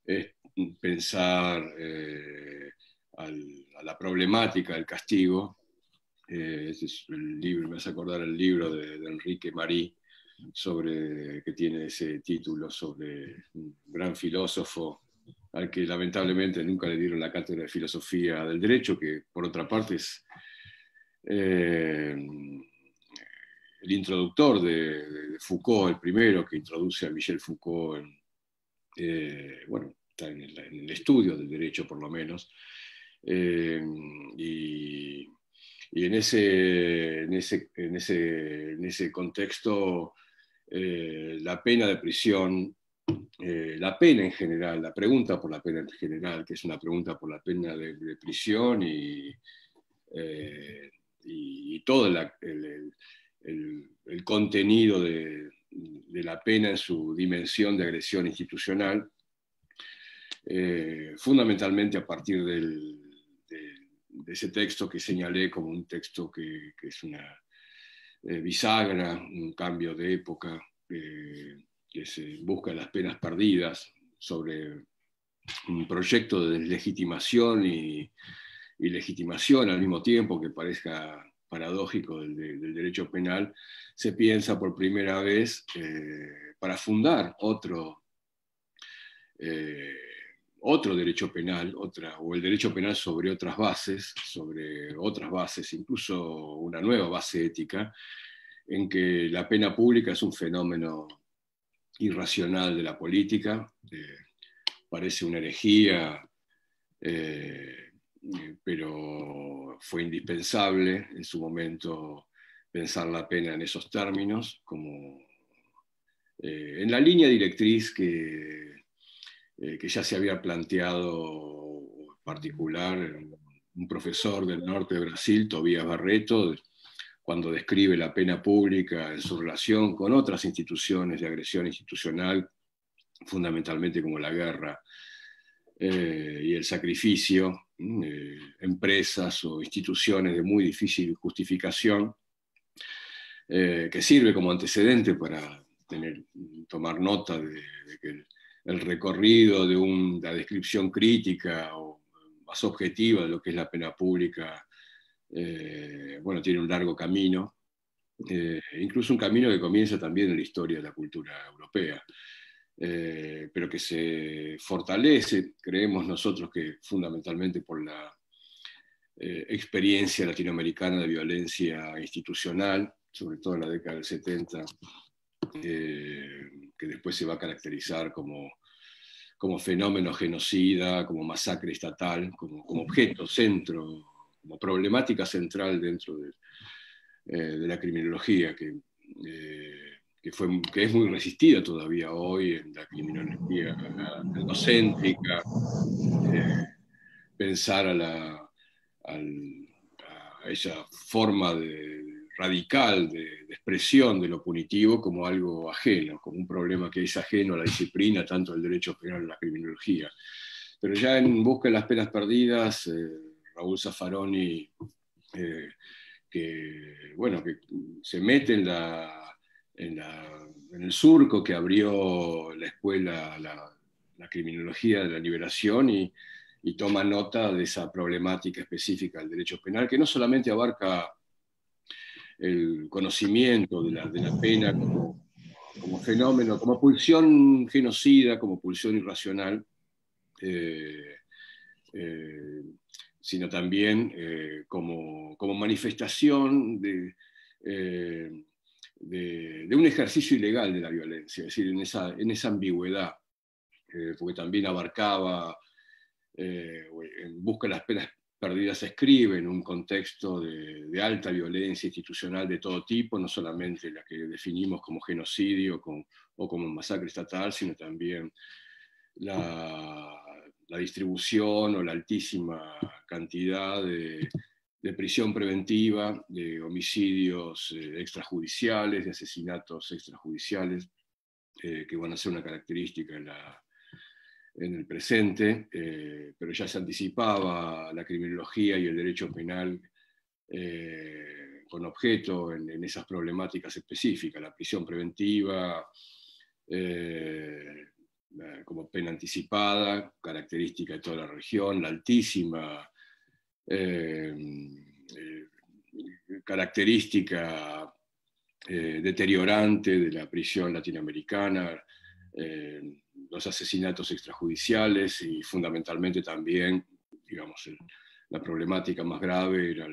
es pensar a la problemática del castigo. Este es el libro, me hace acordar el libro de Enrique Marí, que tiene ese título sobre un gran filósofo al que lamentablemente nunca le dieron la cátedra de filosofía del derecho, que por otra parte es eh, el introductor de Foucault, el primero que introduce a Michel Foucault bueno, está en el estudio del derecho por lo menos. Eh, y, y en ese contexto, la pena de prisión, la pena en general, la pregunta por la pena en general, que es una pregunta por la pena de prisión y todo el contenido de la pena en su dimensión de agresión institucional, fundamentalmente a partir de ese texto que señalé como un texto que es una bisagra, un cambio de época, que se busca las penas perdidas, sobre un proyecto de deslegitimación y legitimación al mismo tiempo, que parezca paradójico del derecho penal. Se piensa por primera vez para fundar eh, otro derecho penal, o el derecho penal sobre otras bases, incluso una nueva base ética, en que la pena pública es un fenómeno irracional de la política. Parece una herejía, eh, pero fue indispensable en su momento pensar la pena en esos términos, como en la línea directriz que ya se había planteado en particular un profesor del norte de Brasil, Tobías Barreto, cuando describe la pena pública en su relación con otras instituciones de agresión institucional, fundamentalmente como la guerra y el sacrificio, empresas o instituciones de muy difícil justificación, que sirve como antecedente para tomar nota de que el recorrido de una descripción crítica o más objetiva de lo que es la pena pública, bueno, tiene un largo camino, incluso un camino que comienza también en la historia de la cultura europea, pero que se fortalece, creemos nosotros que fundamentalmente por la experiencia latinoamericana de violencia institucional, sobre todo en la década del 70, que después se va a caracterizar como fenómeno genocida, como masacre estatal, como objeto, centro, como problemática central dentro de la criminología, que es muy resistida todavía hoy en la criminología etnocéntrica, pensar a esa forma radical de expresión de lo punitivo como algo ajeno, como un problema que es ajeno a la disciplina, tanto del derecho penal como la criminología. Pero ya en Busca de las Penas Perdidas, Raúl Zaffaroni, eh, bueno, que se mete en el surco que abrió la escuela, la criminología de la liberación y toma nota de esa problemática específica del derecho penal, que no solamente abarca el conocimiento de la pena como fenómeno, como pulsión genocida, como pulsión irracional, eh, eh, sino también como manifestación de un ejercicio ilegal de la violencia, es decir, en esa ambigüedad, porque también abarcaba, en Busca de las Penas Perdidas escribe en un contexto de alta violencia institucional de todo tipo, no solamente la que definimos como genocidio o como masacre estatal, sino también la, la distribución o la altísima cantidad de prisión preventiva, de homicidios extrajudiciales, de asesinatos extrajudiciales, que van a ser una característica en el presente, pero ya se anticipaba la criminología y el derecho penal con objeto en esas problemáticas específicas, la prisión preventiva, eh, como pena anticipada, característica de toda la región, la altísima característica deteriorante de la prisión latinoamericana, los asesinatos extrajudiciales y fundamentalmente también, digamos, la problemática más grave era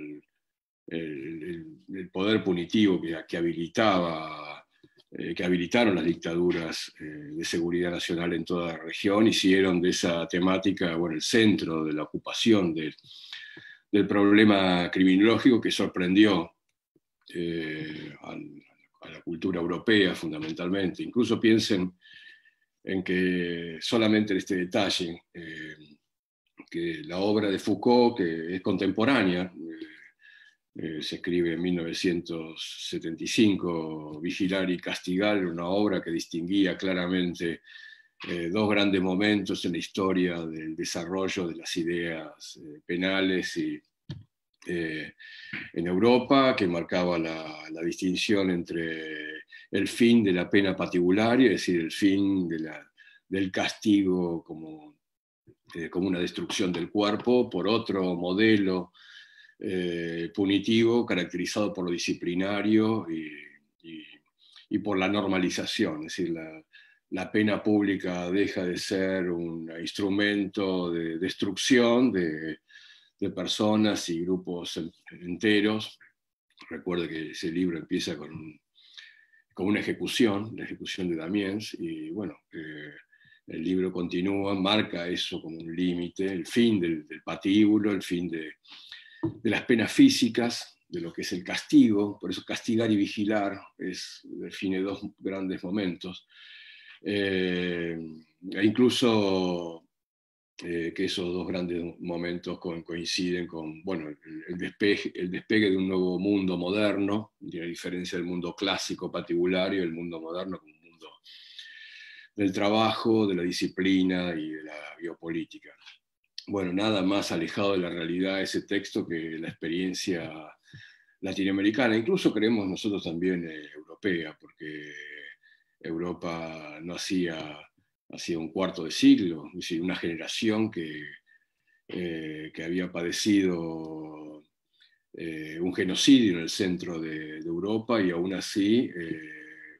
el poder punitivo que habilitaron las dictaduras de seguridad nacional en toda la región, hicieron de esa temática, bueno, el centro de la ocupación del problema criminológico que sorprendió a la cultura europea fundamentalmente. Incluso piensen en que solamente este detalle, que la obra de Foucault, que es contemporánea, se escribe en 1975, Vigilar y Castigar, una obra que distinguía claramente dos grandes momentos en la historia del desarrollo de las ideas penales en Europa, que marcaba la distinción entre el fin de la pena patibularia, es decir, el fin del castigo como una destrucción del cuerpo, por otro modelo punitivo caracterizado por lo disciplinario y por la normalización, es decir, la pena pública deja de ser un instrumento de destrucción de personas y grupos enteros. Recuerdo que ese libro empieza con una ejecución, la ejecución de Damiens, y bueno, el libro continúa, marca eso como un límite, el fin del patíbulo, el fin de las penas físicas, de lo que es el castigo. Por eso castigar y vigilar define dos grandes momentos. E incluso que esos dos grandes momentos coinciden con, bueno, el despegue de un nuevo mundo moderno, a diferencia del mundo clásico patibulario, el mundo moderno como un mundo del trabajo, de la disciplina y de la biopolítica. Bueno, nada más alejado de la realidad ese texto que la experiencia latinoamericana, incluso creemos nosotros también europea, porque Europa no hacía un cuarto de siglo, es decir, una generación que había padecido un genocidio en el centro de Europa, y aún así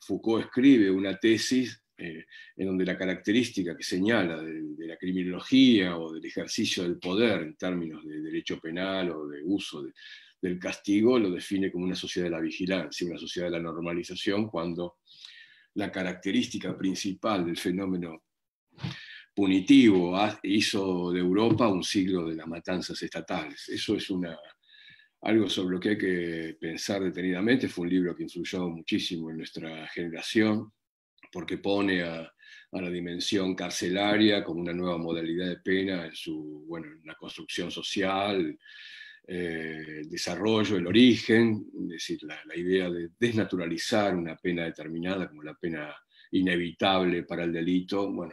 Foucault escribe una tesis en donde la característica que señala de la criminología o del ejercicio del poder en términos de derecho penal o de uso del castigo lo define como una sociedad de la vigilancia, una sociedad de la normalización, cuando la característica principal del fenómeno punitivo hizo de Europa un siglo de las matanzas estatales. Eso es algo sobre lo que hay que pensar detenidamente. Fue un libro que influyó muchísimo en nuestra generación, porque pone a la dimensión carcelaria como una nueva modalidad de pena en la construcción social, el desarrollo, el origen, es decir, la idea de desnaturalizar una pena determinada como la pena inevitable para el delito. Bueno,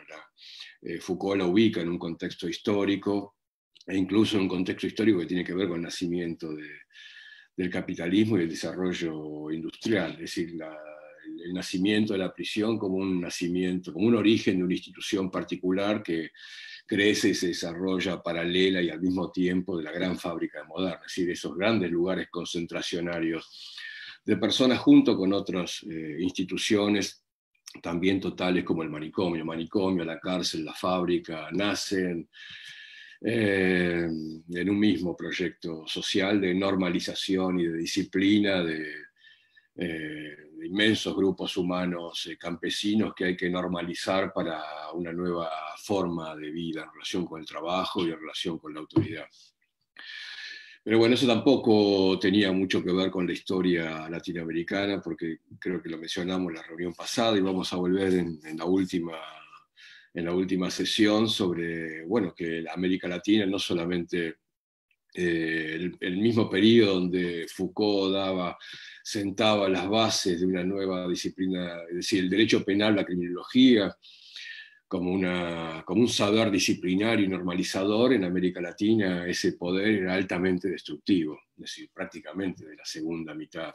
Foucault la ubica en un contexto histórico, e incluso en un contexto histórico que tiene que ver con el nacimiento del capitalismo y el desarrollo industrial, es decir, el nacimiento de la prisión como un nacimiento, como un origen de una institución particular que crece y se desarrolla paralela y al mismo tiempo de la gran fábrica moderna, es decir, esos grandes lugares concentracionarios de personas junto con otras instituciones también totales como el manicomio, la cárcel, la fábrica, nacen en un mismo proyecto social de normalización y de disciplina de inmensos grupos humanos campesinos que hay que normalizar para una nueva forma de vida en relación con el trabajo y en relación con la autoridad. Pero bueno, eso tampoco tenía mucho que ver con la historia latinoamericana, porque creo que lo mencionamos en la reunión pasada y vamos a volver en la última sesión sobre, bueno, que la América Latina no solamente el mismo periodo donde Foucault sentaba las bases de una nueva disciplina, es decir, el derecho penal, la criminología, como un saber disciplinario y normalizador. En América Latina ese poder era altamente destructivo, es decir, prácticamente de la segunda mitad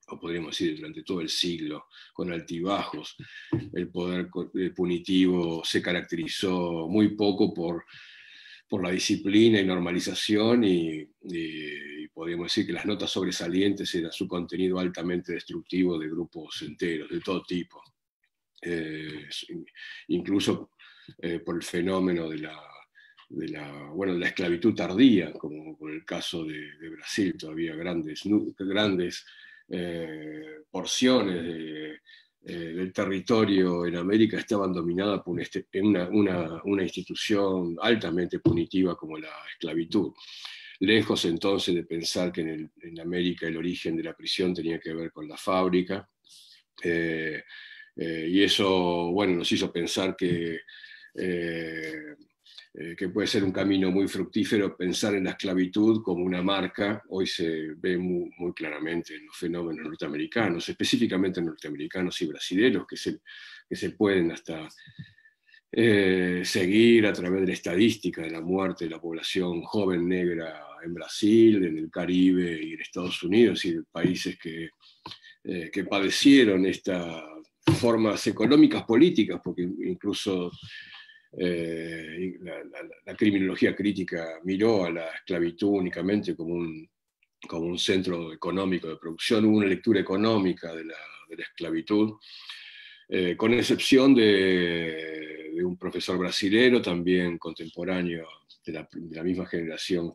o podríamos decir durante todo el siglo, con altibajos. El poder punitivo se caracterizó muy poco por la disciplina y normalización, y podríamos decir que las notas sobresalientes eran su contenido altamente destructivo de grupos enteros, de todo tipo. Incluso por el fenómeno de la esclavitud tardía, como con el caso de Brasil, todavía grandes porciones del territorio en América estaban dominadas por una institución altamente punitiva como la esclavitud. Lejos entonces de pensar que en América el origen de la prisión tenía que ver con la fábrica, y eso, bueno, nos hizo pensar que puede ser un camino muy fructífero pensar en la esclavitud como una marca. Hoy se ve muy claramente en los fenómenos norteamericanos, específicamente norteamericanos y brasileños, que se pueden hasta seguir a través de la estadística de la muerte de la población joven negra en Brasil, en el Caribe y en Estados Unidos, y en países que padecieron estas formas económicas políticas, porque incluso la criminología crítica miró a la esclavitud únicamente como un centro económico de producción. Hubo una lectura económica de la esclavitud, con excepción de un profesor brasilero, también contemporáneo de la misma generación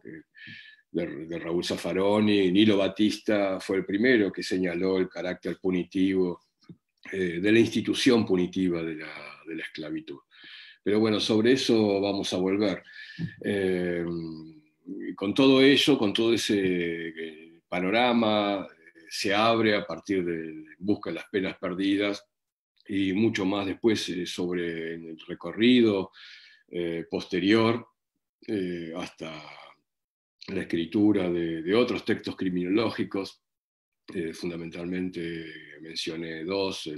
de Raúl Zaffaroni. Nilo Batista fue el primero que señaló el carácter punitivo de la institución punitiva de la esclavitud. Pero bueno, sobre eso vamos a volver. Con todo ello, con todo ese panorama, se abre a partir de Busca de las penas perdidas, y mucho más después sobre el recorrido posterior hasta la escritura de otros textos criminológicos. Fundamentalmente mencioné dos,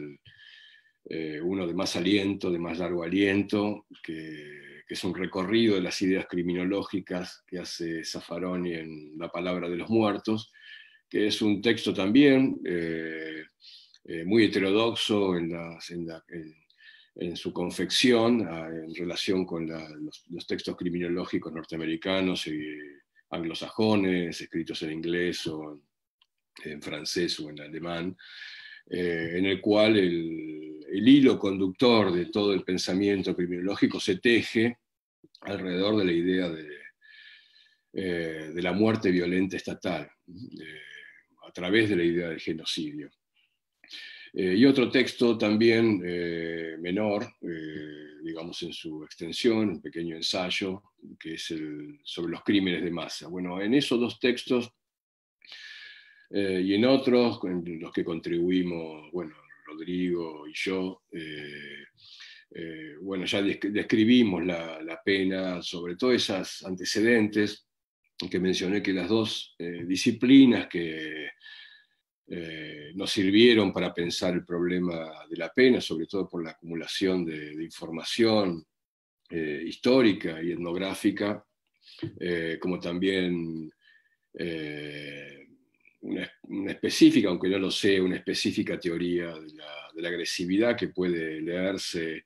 uno de más aliento, de más largo aliento, que es un recorrido de las ideas criminológicas que hace Zaffaroni en La palabra de los muertos, que es un texto también muy heterodoxo en su confección, en relación con los textos criminológicos norteamericanos y anglosajones, escritos en inglés o en francés o en alemán, en el cual el hilo conductor de todo el pensamiento criminológico se teje alrededor de la idea de la muerte violenta estatal, a través de la idea del genocidio. Y otro texto también menor, digamos en su extensión, un pequeño ensayo, que es sobre los crímenes de masa. Bueno, en esos dos textos y en otros, en los que contribuimos, bueno, Rodrigo y yo, bueno, ya describimos la pena, sobre todo esos antecedentes que mencioné, que las dos disciplinas que nos sirvieron para pensar el problema de la pena, sobre todo por la acumulación de información histórica y etnográfica, como también una específica, aunque no lo sé, una específica teoría de la agresividad que puede leerse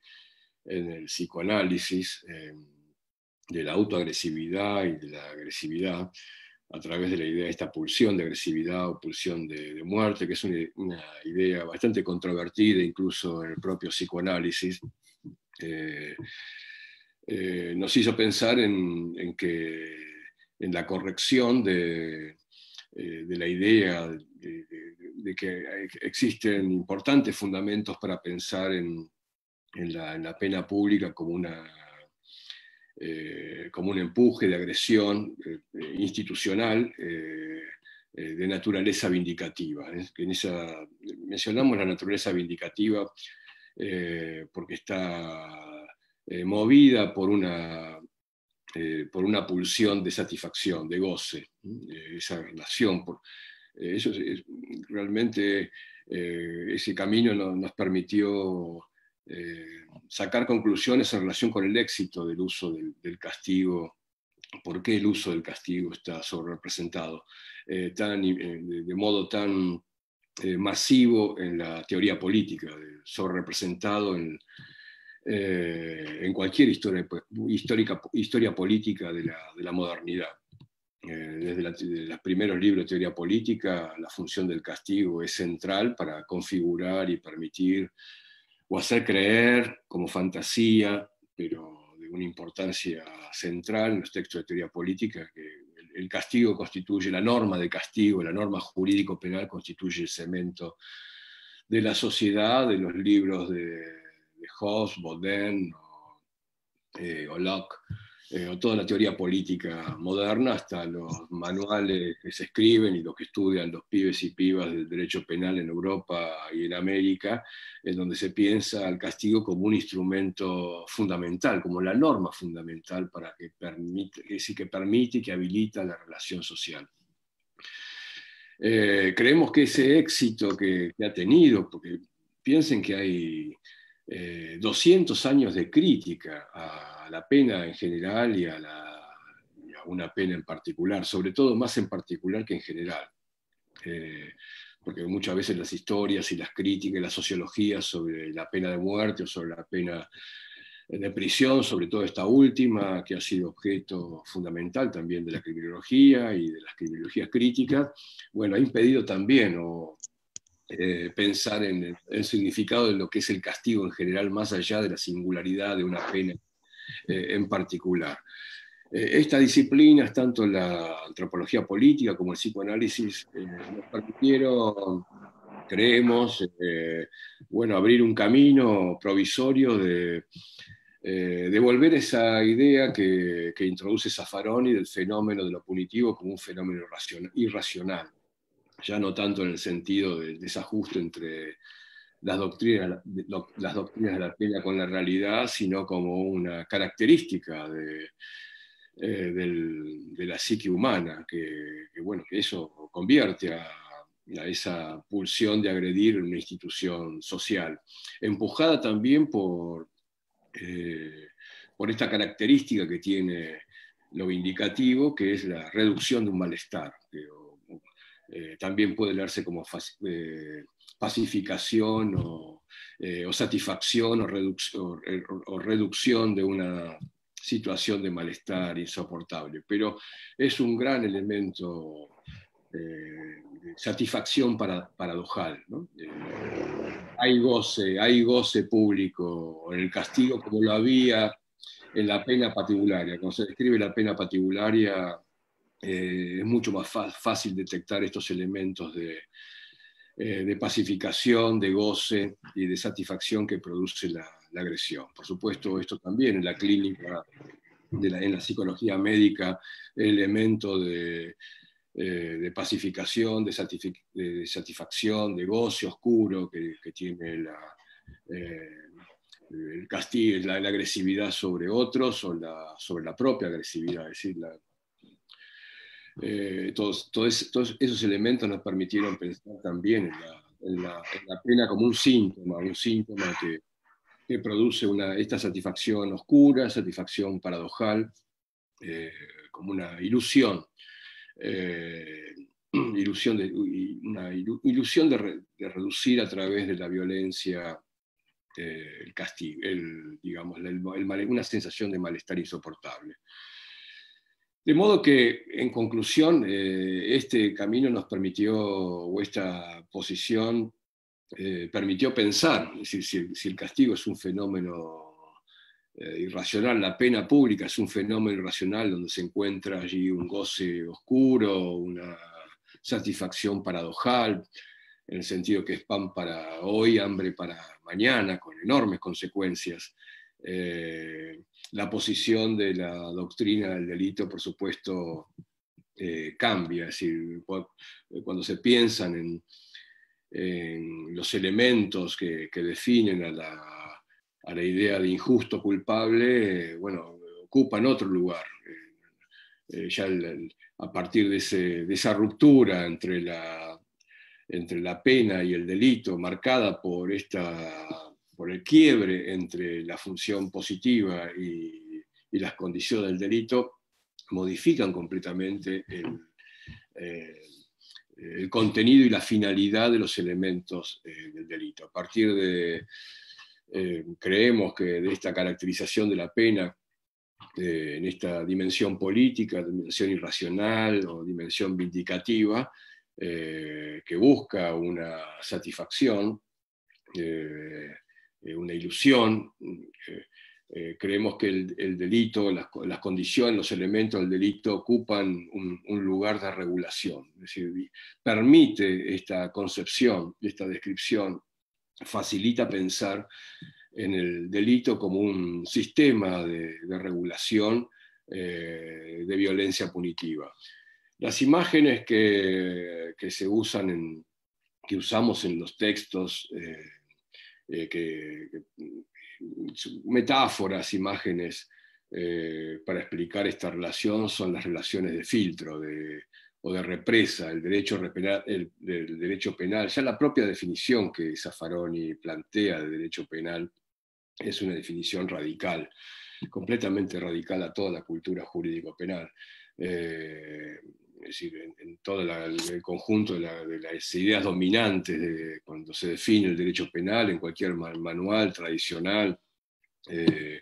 en el psicoanálisis, de la autoagresividad y de la agresividad, a través de la idea de esta pulsión de agresividad o pulsión de muerte, que es una idea bastante controvertida incluso en el propio psicoanálisis. Nos hizo pensar en la corrección de la idea de que existen importantes fundamentos para pensar en la pena pública como un empuje de agresión institucional de naturaleza vindicativa. Mencionamos la naturaleza vindicativa porque está movida por una pulsión de satisfacción, de goce, esa relación. Realmente ese camino nos permitió sacar conclusiones en relación con el éxito del uso del castigo, por qué el uso del castigo está sobrerepresentado, de modo tan masivo en la teoría política, sobrerepresentado en cualquier historia política de la modernidad. Desde los primeros libros de teoría política, la función del castigo es central para configurar y permitir o hacer creer como fantasía, pero de una importancia central en los textos de teoría política, que el castigo constituye la norma de castigo, la norma jurídico-penal constituye el cemento de la sociedad, de los libros de Hobbes, Baudin o Locke, o toda la teoría política moderna, hasta los manuales que se escriben y los que estudian los pibes y pibas del derecho penal en Europa y en América, en donde se piensa al castigo como un instrumento fundamental, como la norma fundamental para que permite y que habilita la relación social. Creemos que ese éxito que ha tenido, porque piensen que hay 200 años de crítica a la pena en general y a una pena en particular, sobre todo más en particular que en general. Porque muchas veces las historias y las críticas y la sociología sobre la pena de muerte o sobre la pena de prisión, sobre todo esta última, que ha sido objeto fundamental también de la criminología y de las criminologías críticas, bueno, ha impedido también pensar en el significado de lo que es el castigo en general, más allá de la singularidad de una pena en particular. Estas disciplinas, tanto la antropología política como el psicoanálisis, nos permitieron, creemos, abrir un camino provisorio de devolver esa idea que introduce Zaffaroni del fenómeno de lo punitivo como un fenómeno irracional, ya no tanto en el sentido del desajuste entre las doctrinas de la pena con la realidad, sino como una característica de la psique humana, que eso convierte a esa pulsión de agredir una institución social, empujada también por esta característica que tiene lo vindicativo, que es la reducción de un malestar, que también puede leerse como pacificación o satisfacción o reducción de una situación de malestar insoportable, pero es un gran elemento de satisfacción paradojal, ¿no? Hay goce público en el castigo como lo había en la pena patibularia. Cuando se describe la pena patibularia, es mucho más fácil detectar estos elementos de pacificación, de goce y de satisfacción que produce la agresión. Por supuesto, esto también en la clínica, en la psicología médica, el elemento de pacificación, de satisfacción, de goce oscuro que tiene el castigo, la agresividad sobre otros o sobre la propia agresividad. Es decir, todos esos elementos nos permitieron pensar también en la pena como un síntoma que produce esta satisfacción oscura, satisfacción paradojal, como una ilusión. Una ilusión de reducir a través de la violencia el castigo, una sensación de malestar insoportable. De modo que, en conclusión, este camino nos permitió, o esta posición permitió pensar, es decir, si el castigo es un fenómeno irracional, la pena pública es un fenómeno irracional donde se encuentra allí un goce oscuro, una satisfacción paradojal, en el sentido que es pan para hoy, hambre para mañana, con enormes consecuencias. La posición de la doctrina del delito, por supuesto, cambia. Es decir, cuando se piensan en los elementos que definen a la idea de injusto culpable, ocupan otro lugar. Ya a partir de esa ruptura entre la pena y el delito, marcada por el quiebre entre la función positiva y las condiciones del delito, modifican completamente el contenido y la finalidad de los elementos del delito. A partir de, creemos que de esta caracterización de la pena en esta dimensión política, dimensión irracional o dimensión vindicativa, que busca una satisfacción, una ilusión. Creemos que el delito, las condiciones, los elementos del delito ocupan un lugar de regulación. Es decir, permite esta concepción, esta descripción, facilita pensar en el delito como un sistema de regulación de violencia punitiva. Las imágenes que se usan que usamos en los textos, metáforas, imágenes para explicar esta relación son las relaciones de filtro o de represa, el derecho penal. Ya la propia definición que Zaffaroni plantea de derecho penal es una definición radical, completamente radical a toda la cultura jurídico-penal. Es decir, en todo el conjunto de las ideas dominantes cuando se define el derecho penal en cualquier manual tradicional de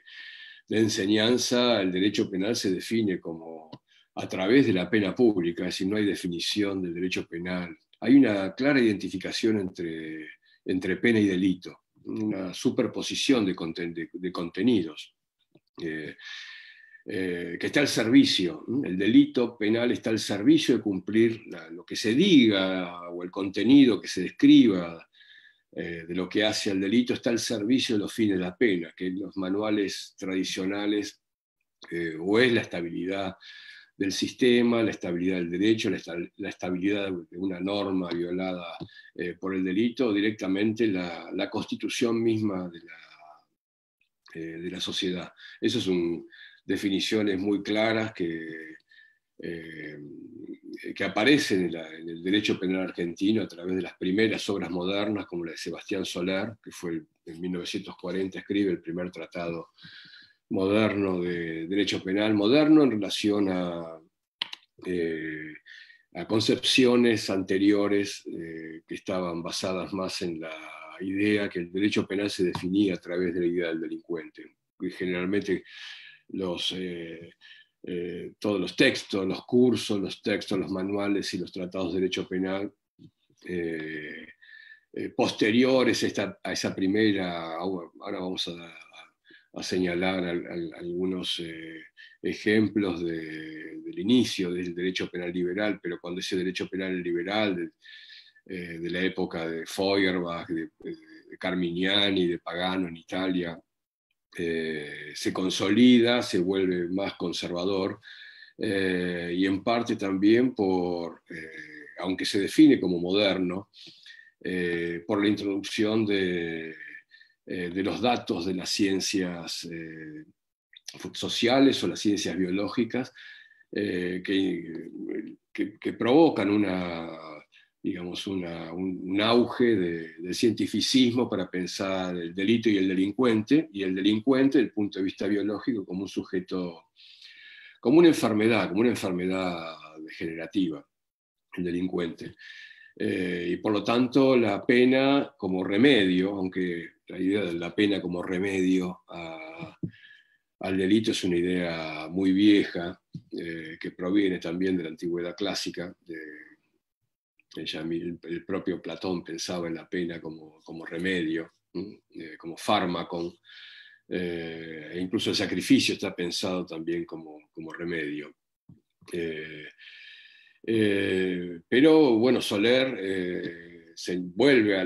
enseñanza, el derecho penal se define como a través de la pena pública, es decir, no hay definición del derecho penal. Hay una clara identificación entre pena y delito, una superposición de contenidos. Que está al servicio, el delito penal está al servicio de cumplir lo que se diga o el contenido que se describa de lo que hace al delito está al servicio de los fines de la pena, que en los manuales tradicionales o es la estabilidad del sistema, la estabilidad del derecho, la estabilidad de una norma violada por el delito, o directamente la constitución misma de la sociedad. Esas son definiciones muy claras que aparecen en el derecho penal argentino a través de las primeras obras modernas, como la de Sebastián Soler, que fue en 1940 escribe el primer tratado moderno de derecho penal, moderno en relación a concepciones anteriores que estaban basadas más en la idea que el derecho penal se definía a través de la idea del delincuente. Y generalmente todos los textos, los cursos, los textos, los manuales y los tratados de derecho penal posteriores a esa primera, ahora vamos a señalar algunos ejemplos del inicio del derecho penal liberal, pero cuando ese derecho penal liberal de la época de Feuerbach, de Carminiani, de Pagano en Italia, se consolida, se vuelve más conservador, y en parte también aunque se define como moderno, por la introducción de los datos de las ciencias sociales o las ciencias biológicas, que provocan un auge del cientificismo para pensar el delito y el delincuente desde el punto de vista biológico como un sujeto, como una enfermedad degenerativa, el delincuente. Y por lo tanto la pena como remedio, aunque la idea de la pena como remedio al delito es una idea muy vieja, que proviene también de la antigüedad clásica. El propio Platón pensaba en la pena como remedio, como fármaco, e incluso el sacrificio está pensado también como remedio. Pero bueno, Soler se vuelve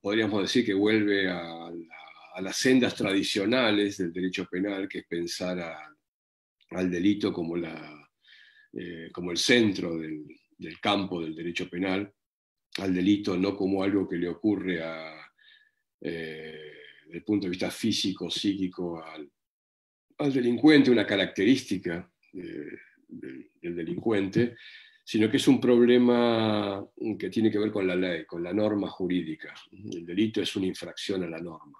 podríamos decir que vuelve a las sendas tradicionales del derecho penal, que es pensar al delito como el centro del campo del derecho penal, al delito no como algo que le ocurre desde el punto de vista físico, psíquico, al delincuente, una característica del delincuente, sino que es un problema que tiene que ver con la ley, con la norma jurídica. El delito es una infracción a la norma.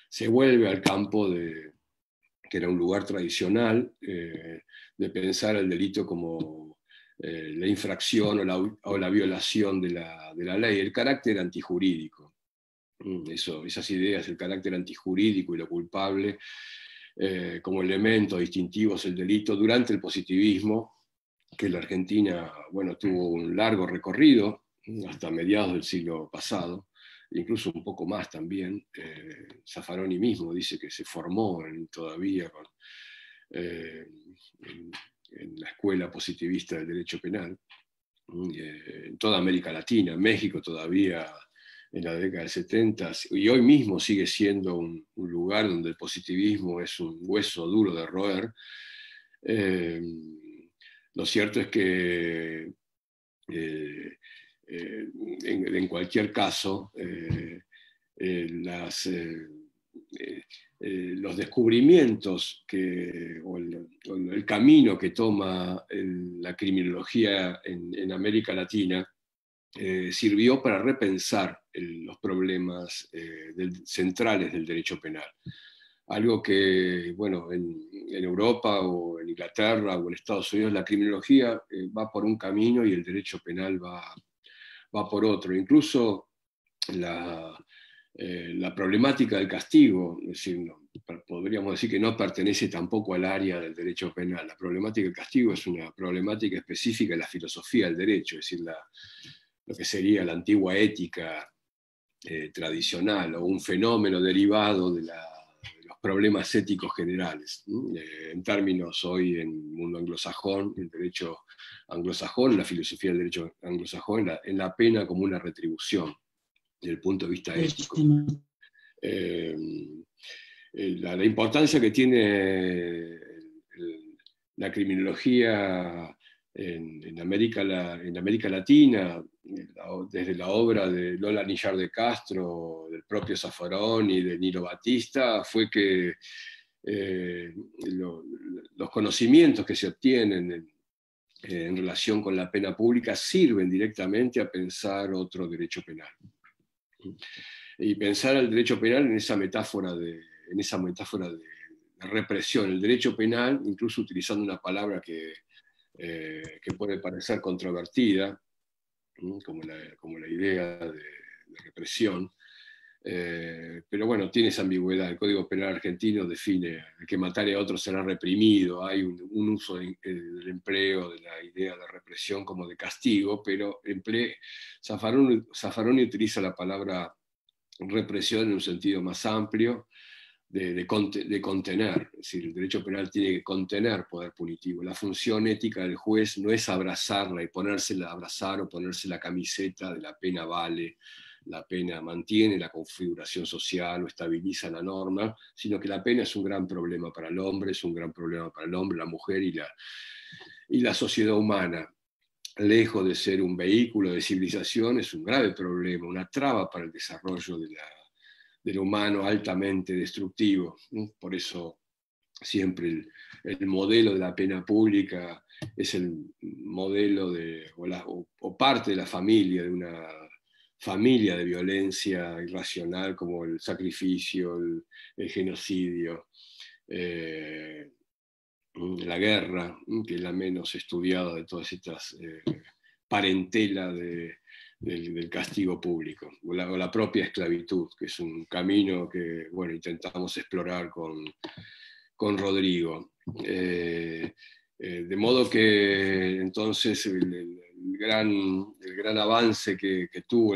Se vuelve al campo que era un lugar tradicional, de pensar el delito como la infracción o la violación de la ley, el carácter antijurídico. Esas ideas, el carácter antijurídico y lo culpable, como elementos distintivos del delito durante el positivismo, que la Argentina, bueno, tuvo un largo recorrido hasta mediados del siglo pasado, incluso un poco más también. Zaffaroni mismo dice que se formó todavía en la escuela positivista del derecho penal, en toda América Latina, en México todavía en la década del 70, y hoy mismo sigue siendo un lugar donde el positivismo es un hueso duro de roer. Lo cierto es que en cualquier caso, los descubrimientos o el camino que toma la criminología en América Latina sirvió para repensar los problemas centrales del derecho penal. Algo que, bueno, en Europa o en Inglaterra o en Estados Unidos la criminología va por un camino y el derecho penal va por otro. Incluso la problemática del castigo, es decir, podríamos decir que no pertenece tampoco al área del derecho penal. La problemática del castigo es una problemática específica de la filosofía del derecho, es decir, lo que sería la antigua ética tradicional o un fenómeno derivado de los problemas éticos generales. En términos hoy en el mundo anglosajón, el derecho anglosajón, la filosofía del derecho anglosajón, en la pena como una retribución desde el punto de vista ético. La importancia que tiene la criminología en América Latina, desde la obra de Lola Nillar de Castro, del propio Zaffaroni y de Nilo Batista, fue que los conocimientos que se obtienen en relación con la pena pública sirven directamente a pensar otro derecho penal. Y pensar el derecho penal en esa metáfora de represión, el derecho penal, incluso utilizando una palabra que puede parecer controvertida, como la idea de represión, pero bueno, tiene esa ambigüedad. El Código Penal argentino define que matare a otro será reprimido, hay un uso del empleo de la idea de represión como de castigo, pero Zaffaroni utiliza la palabra represión en un sentido más amplio, de contener, es decir, el derecho penal tiene que contener poder punitivo. La función ética del juez no es abrazarla y abrazar o ponerse la camiseta de la pena vale, la pena mantiene la configuración social o estabiliza la norma, sino que la pena es un gran problema para el hombre, la mujer y la sociedad humana. Lejos de ser un vehículo de civilización, es un grave problema, una traba para el desarrollo del humano altamente destructivo. Por eso siempre el modelo de la pena pública es el modelo o parte de la familia, de una familia de violencia irracional como el sacrificio, el genocidio, la guerra, que es la menos estudiada de todas estas parentelas del castigo público, o la propia esclavitud, que es un camino que, bueno, intentamos explorar con Rodrigo. De modo que entonces el gran avance que tuvo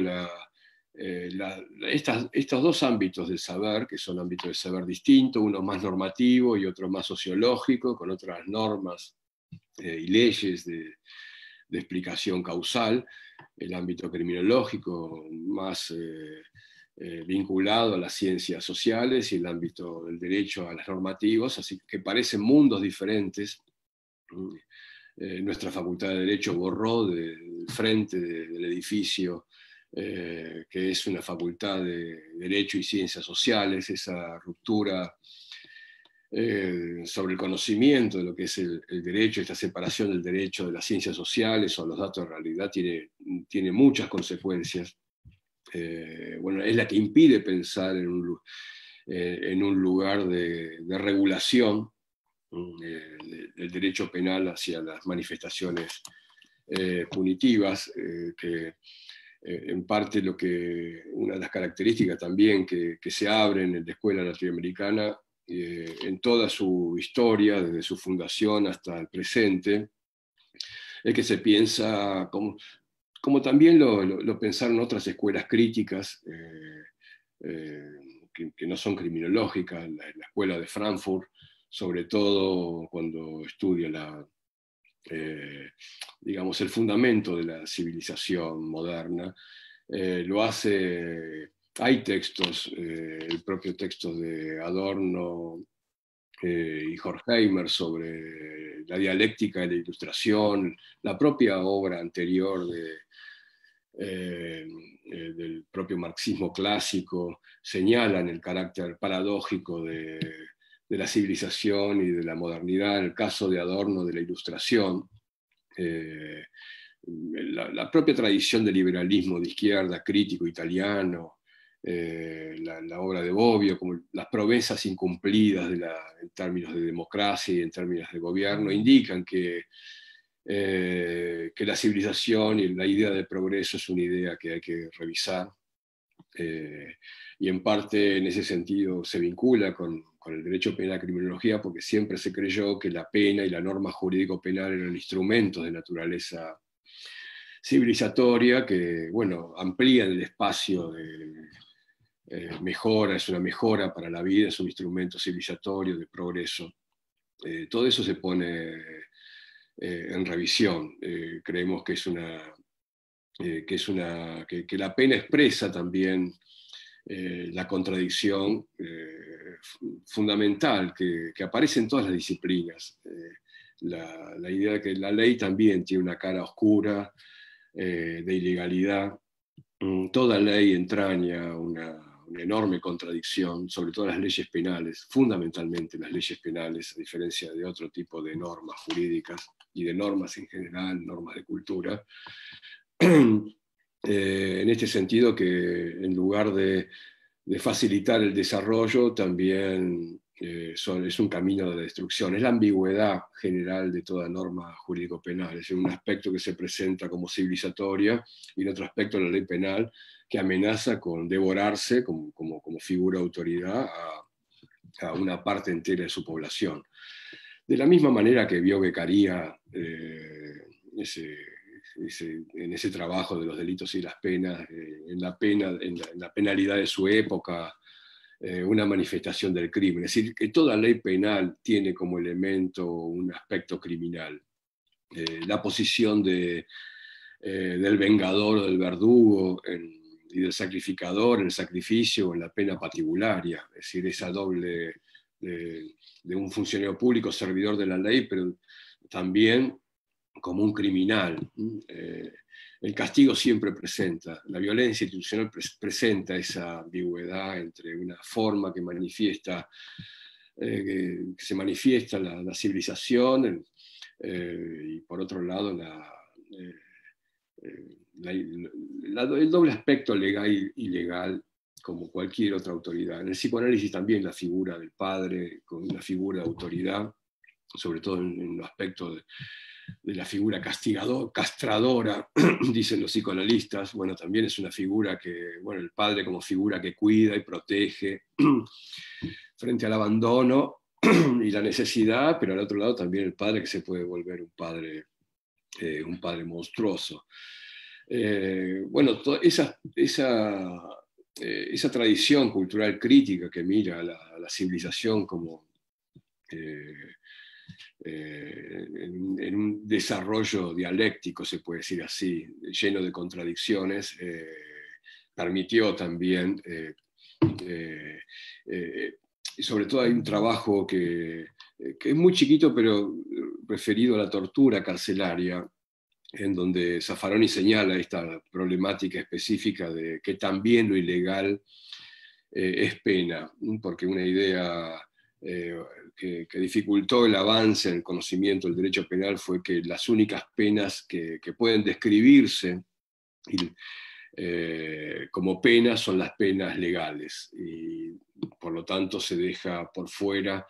estos dos ámbitos del saber, que son ámbitos de saber distintos, uno más normativo y otro más sociológico, con otras normas y leyes de explicación causal, el ámbito criminológico más vinculado a las ciencias sociales y el ámbito del derecho a las normativas, así que parecen mundos diferentes. Nuestra Facultad de Derecho borró del frente del edificio, que es una facultad de Derecho y Ciencias Sociales, esa ruptura sobre el conocimiento de lo que es el derecho, esta separación del derecho de las ciencias sociales o los datos de realidad tiene muchas consecuencias. Bueno, es la que impide pensar en un lugar de regulación del derecho penal hacia las manifestaciones punitivas, que en parte una de las características también que se abren en la escuela latinoamericana en toda su historia, desde su fundación hasta el presente, es que se piensa como también lo pensaron otras escuelas críticas, que no son criminológicas, la escuela de Frankfurt, sobre todo cuando estudia digamos, el fundamento de la civilización moderna. Lo hace, hay textos, el propio texto de Adorno y Horkheimer sobre la dialéctica de la ilustración, la propia obra anterior del propio marxismo clásico, señalan el carácter paradójico de la civilización y de la modernidad, en el caso de Adorno, de la ilustración. La propia tradición del liberalismo de izquierda, crítico italiano, la obra de Bobbio, como las promesas incumplidas en términos de democracia y en términos de gobierno, indican que la civilización y la idea de progreso es una idea que hay que revisar. Y en parte en ese sentido se vincula con el derecho penal, criminología, porque siempre se creyó que la pena y la norma jurídico-penal eran instrumentos de naturaleza civilizatoria que, bueno, amplían el espacio de mejora, es una mejora para la vida, es un instrumento civilizatorio de progreso. Todo eso se pone en revisión. Creemos que que la pena expresa también la contradicción fundamental que aparece en todas las disciplinas. La idea de que la ley también tiene una cara oscura de ilegalidad. Toda ley entraña una enorme contradicción, sobre todo las leyes penales, fundamentalmente las leyes penales, a diferencia de otro tipo de normas jurídicas y de normas en general, normas de cultura. En este sentido, que en lugar de facilitar el desarrollo, también es un camino de destrucción. Es la ambigüedad general de toda norma jurídico-penal. Es un aspecto que se presenta como civilizatoria y en otro aspecto la ley penal que amenaza con devorarse como figura de autoridad a una parte entera de su población. De la misma manera que vio Beccaria en ese trabajo de los delitos y las penas, en la penalidad de su época, una manifestación del crimen. Es decir, que toda ley penal tiene como elemento un aspecto criminal. La posición del vengador o del verdugo y del sacrificador en el sacrificio o en la pena patibularia, es decir, esa doble de un funcionario público servidor de la ley, pero también como un criminal. El castigo siempre presenta, la violencia institucional presenta esa ambigüedad entre una forma que manifiesta, que se manifiesta la civilización, y por otro lado el doble aspecto legal y ilegal, como cualquier otra autoridad. En el psicoanálisis también la figura del padre, con una figura de autoridad, sobre todo en los aspectos de la figura castradora, dicen los psicoanalistas. Bueno, también es una figura que, bueno, el padre como figura que cuida y protege frente al abandono y la necesidad, pero al otro lado también el padre que se puede volver un padre monstruoso. Bueno, esa tradición cultural crítica que mira a la civilización como en un desarrollo dialéctico, se puede decir así, lleno de contradicciones, permitió también, y sobre todo hay un trabajo que es muy chiquito, pero referido a la tortura carcelaria, en donde Zaffaroni señala esta problemática específica de que también lo ilegal es pena, porque una idea que dificultó el avance en el conocimiento del derecho penal fue que las únicas penas que pueden describirse como penas son las penas legales, y por lo tanto se deja por fuera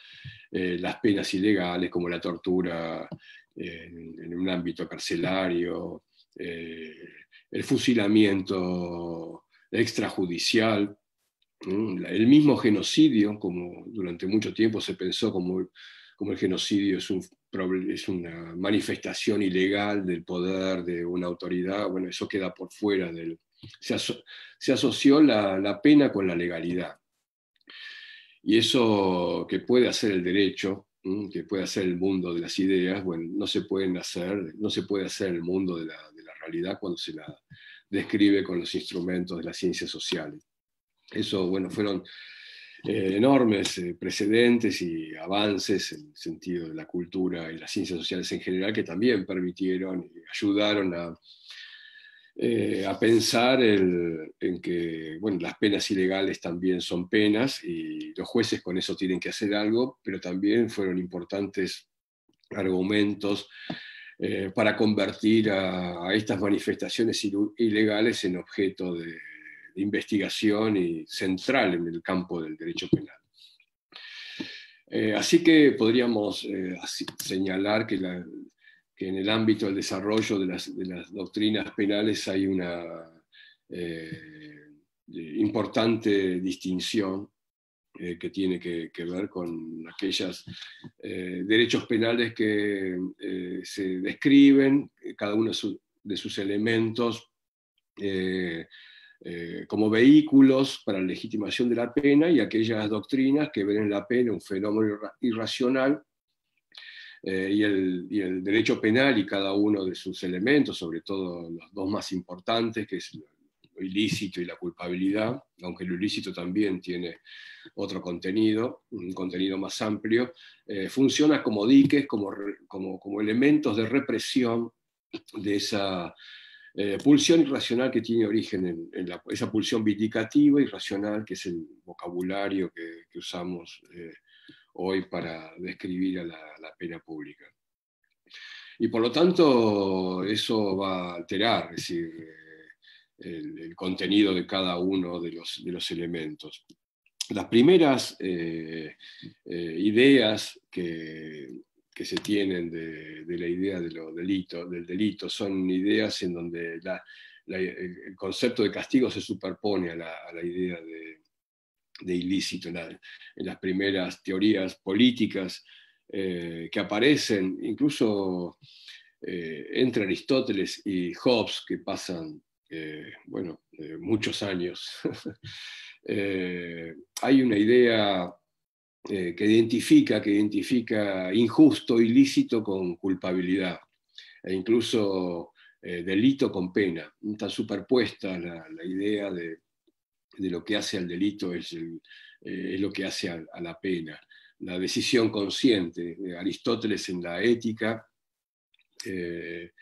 las penas ilegales como la tortura en un ámbito carcelario, el fusilamiento extrajudicial, el mismo genocidio, como durante mucho tiempo se pensó como el genocidio es una manifestación ilegal del poder de una autoridad, bueno, eso queda por fuera del... Se asoció la pena con la legalidad. Y eso que puede hacer el derecho, que puede hacer el mundo de las ideas, bueno, no se puede hacer el mundo de la realidad cuando se la describe con los instrumentos de las ciencias sociales. Eso, bueno, fueron enormes precedentes y avances en el sentido de la cultura y las ciencias sociales en general que también permitieron y ayudaron a pensar en que bueno, las penas ilegales también son penas y los jueces con eso tienen que hacer algo, pero también fueron importantes argumentos para convertir a estas manifestaciones ilegales en objeto de investigación y central en el campo del derecho penal. Así que podríamos señalar que en el ámbito del desarrollo de las doctrinas penales hay una importante distinción que tiene que ver con aquellos derechos penales que se describen, cada uno de sus elementos, como vehículos para la legitimación de la pena, y aquellas doctrinas que ven en la pena un fenómeno irracional, y el derecho penal y cada uno de sus elementos, sobre todo los dos más importantes, que es lo ilícito y la culpabilidad, aunque lo ilícito también tiene otro contenido, un contenido más amplio, funciona como diques, como elementos de represión de esa pulsión irracional que tiene origen en esa pulsión vindicativa irracional, que es el vocabulario que usamos hoy para describir a la pena pública. Y por lo tanto, eso va a alterar, es decir, el contenido de cada uno de los elementos. Las primeras ideas que se tienen de la idea del delito son ideas en donde el concepto de castigo se superpone a la idea de ilícito en las primeras teorías políticas que aparecen, incluso entre Aristóteles y Hobbes, que pasan muchos años. Hay una idea que identifica injusto, ilícito con culpabilidad, e incluso delito con pena. Está superpuesta la idea de lo que hace al delito es lo que hace a la pena. La decisión consciente. Aristóteles en la Ética, que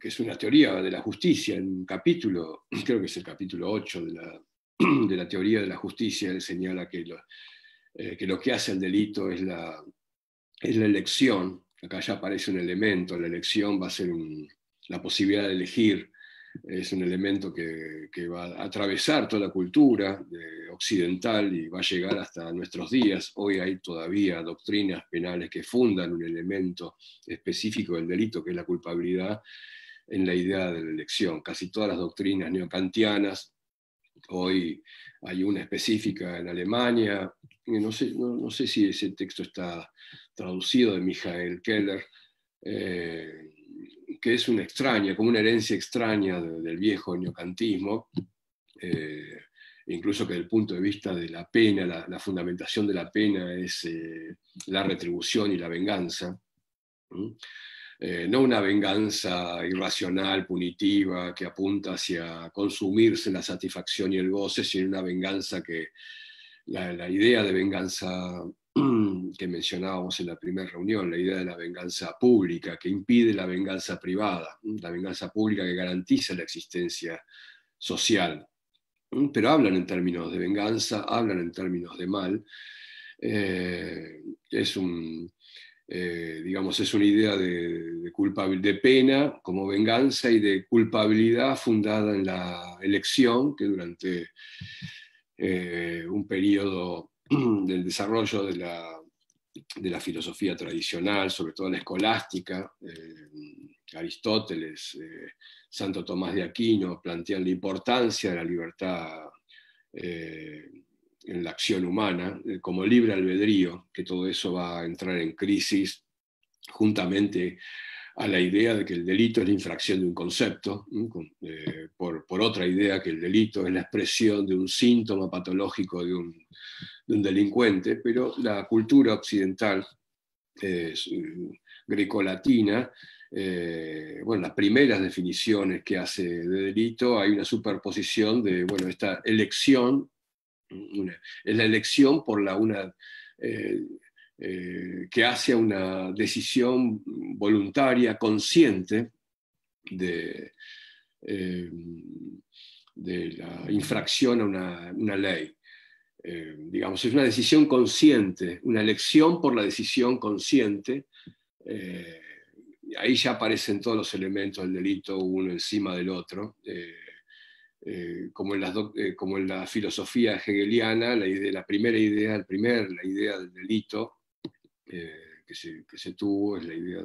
es una teoría de la justicia, en un capítulo, creo que es el capítulo 8 de la teoría de la justicia, él señala que lo que hace al delito es la elección. Acá ya aparece un elemento, la elección va a ser la posibilidad de elegir, es un elemento que va a atravesar toda la cultura occidental y va a llegar hasta nuestros días. Hoy hay todavía doctrinas penales que fundan un elemento específico del delito, que es la culpabilidad, en la idea de la elección. Casi todas las doctrinas neokantianas, hoy hay una específica en Alemania, no sé si ese texto está traducido, de Michael Keller, que es una extraña, como una herencia extraña del viejo neocantismo, incluso que desde el punto de vista de la pena, la fundamentación de la pena es la retribución y la venganza. No una venganza irracional, punitiva, que apunta hacia consumirse la satisfacción y el goce, sino una venganza que la idea de venganza que mencionábamos en la primera reunión, la idea de la venganza pública, que impide la venganza privada, la venganza pública que garantiza la existencia social. Pero hablan en términos de venganza, hablan en términos de mal. Es una idea de pena como venganza y de culpabilidad fundada en la elección, que durante un periodo del desarrollo de la filosofía tradicional, sobre todo la escolástica. Aristóteles, Santo Tomás de Aquino plantean la importancia de la libertad en la acción humana, como libre albedrío, que todo eso va a entrar en crisis juntamente a la idea de que el delito es la infracción de un concepto, por otra idea que el delito es la expresión de un síntoma patológico de un delincuente, pero la cultura occidental grecolatina, bueno, las primeras definiciones que hace de delito, hay una superposición de, bueno, esta elección, es la elección por que hace una decisión voluntaria, consciente eh, de la infracción a una ley. Digamos, es una decisión consciente, una elección por la decisión consciente. Ahí ya aparecen todos los elementos del delito uno encima del otro. Como en la filosofía hegeliana, la primera idea, la idea del delito que se tuvo es la idea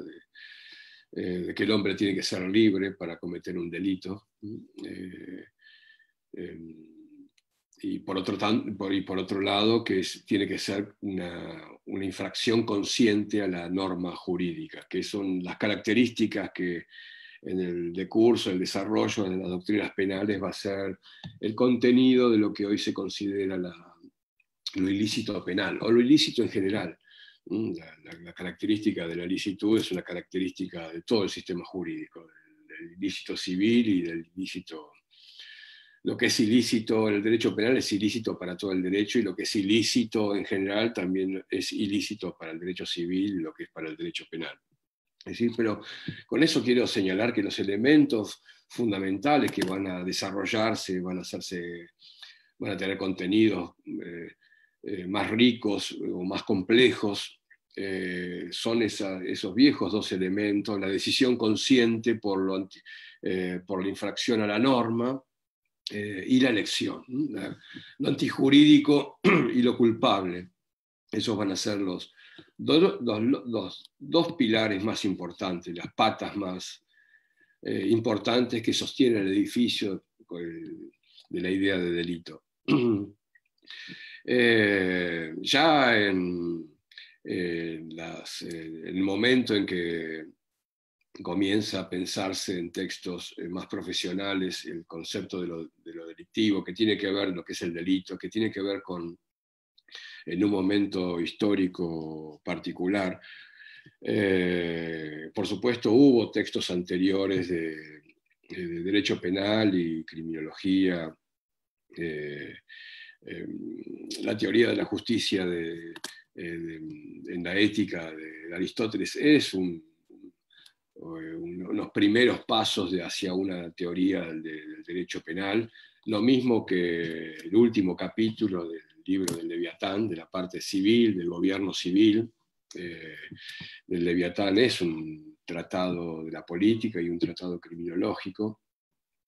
de que el hombre tiene que ser libre para cometer un delito. Y por otro lado, que tiene que ser una infracción consciente a la norma jurídica, que son las características que en el decurso, el desarrollo de las doctrinas penales va a ser el contenido de lo que hoy se considera lo ilícito penal, o lo ilícito en general. La característica de la licitud es una característica de todo el sistema jurídico, del ilícito civil y del ilícito. Lo que es ilícito en el derecho penal es ilícito para todo el derecho, y lo que es ilícito en general también es ilícito para el derecho civil, lo que es para el derecho penal. Es decir, pero con eso quiero señalar que los elementos fundamentales que van a desarrollarse, van a tener contenidos más ricos o más complejos, son esos viejos dos elementos: la decisión consciente por la infracción a la norma, y la elección, lo antijurídico y lo culpable. Esos van a ser los dos pilares más importantes, las patas más importantes que sostienen el edificio de la idea de delito. Ya en el momento en que comienza a pensarse en textos más profesionales el concepto de lo delictivo, que tiene que ver lo que es el delito, que tiene que ver con, en un momento histórico particular. Por supuesto, hubo textos anteriores de derecho penal y criminología. La teoría de la justicia en la ética de Aristóteles es unos primeros pasos hacia una teoría del derecho penal, lo mismo que el último capítulo del libro del Leviatán, de la parte civil, del gobierno civil. El Leviatán es un tratado de la política y un tratado criminológico,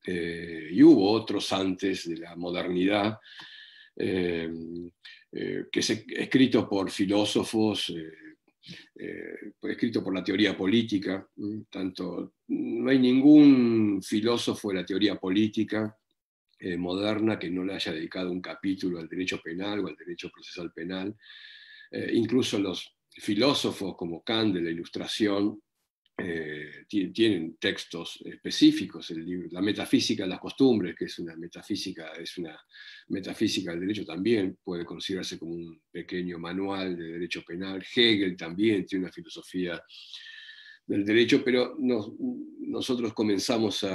y hubo otros antes de la modernidad, escritos por filósofos, escrito por la teoría política. No hay ningún filósofo de la teoría política moderna que no le haya dedicado un capítulo al derecho penal o al derecho procesal penal. Incluso los filósofos como Kant de la Ilustración tienen textos específicos. El libro, La metafísica de las costumbres, que es una metafísica del derecho, también puede considerarse como un pequeño manual de derecho penal. Hegel también tiene una filosofía del derecho, pero nosotros comenzamos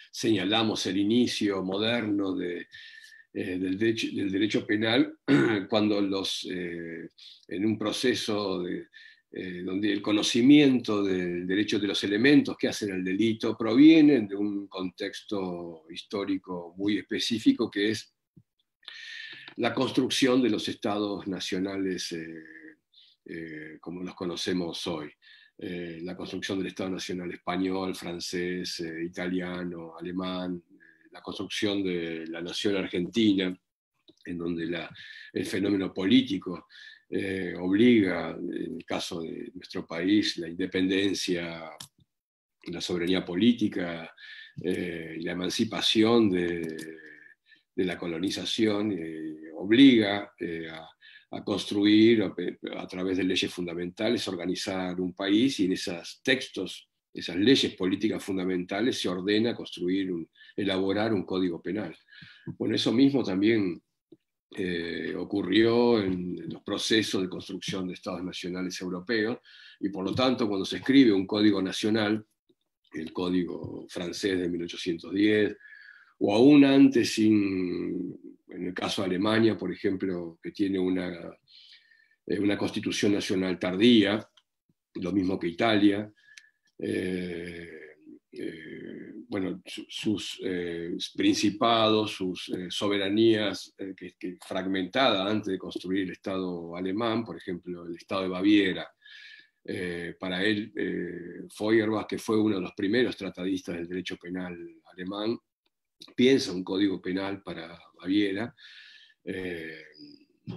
señalamos el inicio moderno del derecho penal cuando en un proceso donde el conocimiento del derecho, de los elementos que hacen el delito, provienen de un contexto histórico muy específico, que es la construcción de los estados nacionales como los conocemos hoy. La construcción del Estado Nacional español, francés, italiano, alemán, la construcción de la nación argentina, en donde el fenómeno político obliga, en el caso de nuestro país, la independencia, la soberanía política y la emancipación de la colonización, obliga a construir a través de leyes fundamentales, organizar un país, y en esos textos, esas leyes políticas fundamentales, se ordena construir, elaborar un código penal. Bueno, eso mismo también ocurrió en los procesos de construcción de estados nacionales europeos, y por lo tanto, cuando se escribe un código nacional, el código francés de 1810, o aún antes, en el caso de Alemania, por ejemplo, que tiene una constitución nacional tardía, lo mismo que Italia, bueno, sus principados, sus soberanías que fragmentada antes de construir el Estado alemán, por ejemplo, el Estado de Baviera. Para él, Feuerbach, que fue uno de los primeros tratadistas del derecho penal alemán, piensa un código penal para Baviera,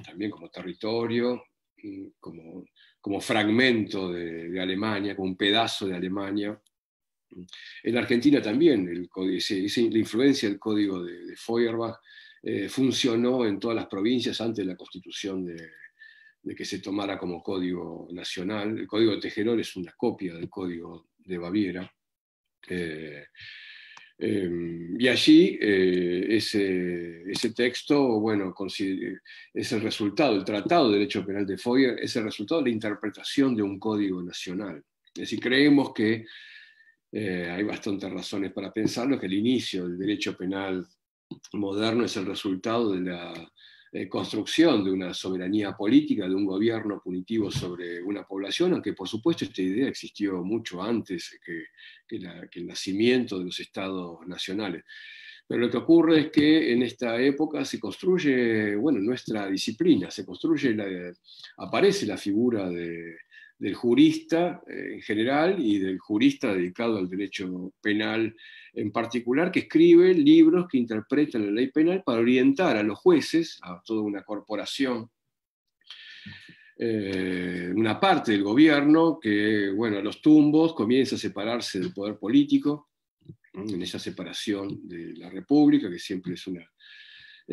también como territorio, como fragmento de Alemania, como un pedazo de Alemania. En Argentina también la influencia del código de Feuerbach funcionó en todas las provincias antes de la constitución de que se tomara como código nacional. El código de Tejeror es una copia del código de Baviera. Y allí ese texto, bueno, es el resultado, el Tratado de Derecho Penal de Feuerbach es el resultado de la interpretación de un código nacional. Es decir, creemos que hay bastantes razones para pensarlo, que el inicio del derecho penal moderno es el resultado de la construcción de una soberanía política, de un gobierno punitivo sobre una población, aunque por supuesto esta idea existió mucho antes que el nacimiento de los estados nacionales. Pero lo que ocurre es que en esta época se construye, bueno, nuestra disciplina, aparece la figura del jurista en general y del jurista dedicado al derecho penal en particular, que escribe libros que interpretan la ley penal para orientar a los jueces, a toda una corporación, una parte del gobierno que, bueno, a los tumbos comienza a separarse del poder político, en esa separación de la república, que siempre es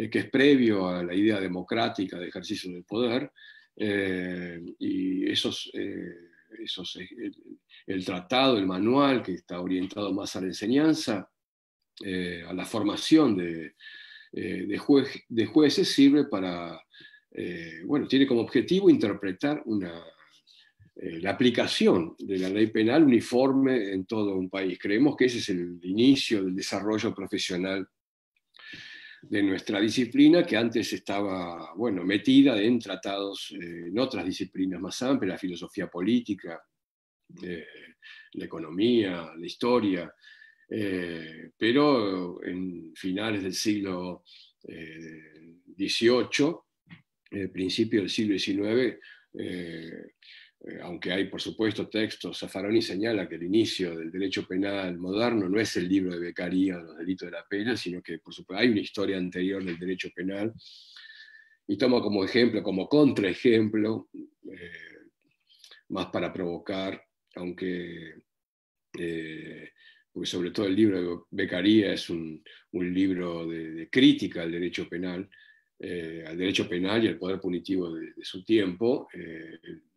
que es previo a la idea democrática de ejercicio del poder, y el tratado, el manual, que está orientado más a la enseñanza, a la formación de jueces, sirve para, bueno, tiene como objetivo interpretar la aplicación de la ley penal uniforme en todo un país. Creemos que ese es el inicio del desarrollo profesional de nuestra disciplina, que antes estaba, bueno, metida en tratados, en otras disciplinas más amplias, la filosofía política, la economía, la historia, pero en finales del siglo XVIII, principio del siglo XIX, aunque hay por supuesto textos, Zaffaroni señala que el inicio del derecho penal moderno no es el libro de Beccaria de los delitos de la pena, sino que por supuesto hay una historia anterior del derecho penal, y toma como ejemplo, como contraejemplo, más para provocar, aunque porque sobre todo el libro de Beccaria es un libro de crítica al derecho penal y al poder punitivo de su tiempo.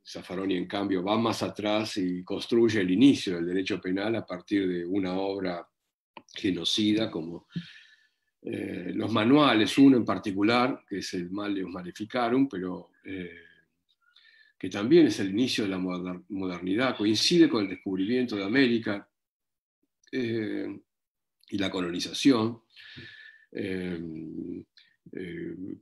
Zaffaroni, en cambio, va más atrás y construye el inicio del derecho penal a partir de una obra genocida como los manuales, uno en particular, que es el Malleus Maleficarum, pero que también es el inicio de la modernidad, coincide con el descubrimiento de América y la colonización, que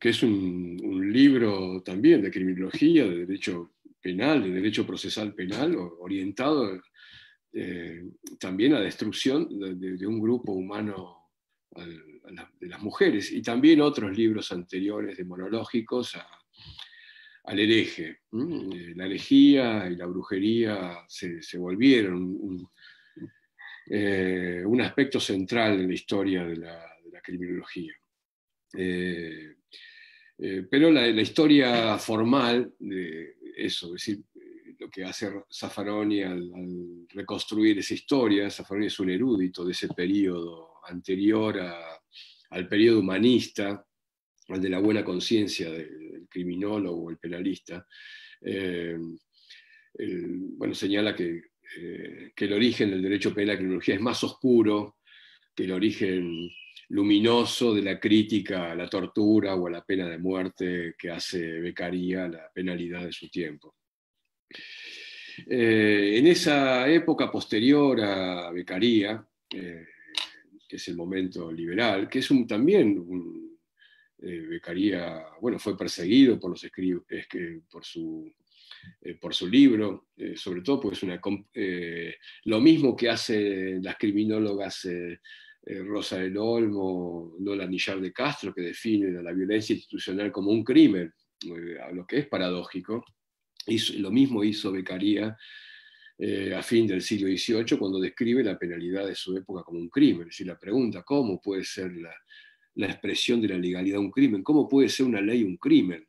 es un libro también de criminología, de derecho penal, de derecho procesal penal, orientado también a la destrucción de un grupo humano, de las mujeres, y también otros libros anteriores de monológicos al hereje. La herejía y la brujería se volvieron un aspecto central en la historia de la criminología. Pero la historia formal de eso, es decir, lo que hace Zaffaroni al reconstruir esa historia, Zaffaroni es un erudito de ese periodo anterior al periodo humanista, al de la buena conciencia del criminólogo o el penalista. Eh, bueno, señala que el origen del derecho penal, la criminología, es más oscuro que el origen luminoso de la crítica a la tortura o a la pena de muerte que hace Beccaria la penalidad de su tiempo. En esa época posterior a Beccaria, que es el momento liberal, que es también Beccaria, bueno, fue perseguido por los por su libro, sobre todo porque es lo mismo que hacen las criminólogas Rosa del Olmo, Lola Millar de Castro, que definen a la violencia institucional como un crimen, a lo que es paradójico. Lo mismo hizo Beccaria a fin del siglo XVIII, cuando describe la penalidad de su época como un crimen. Es decir, la pregunta, ¿cómo puede ser la expresión de la legalidad un crimen? ¿Cómo puede ser una ley un crimen?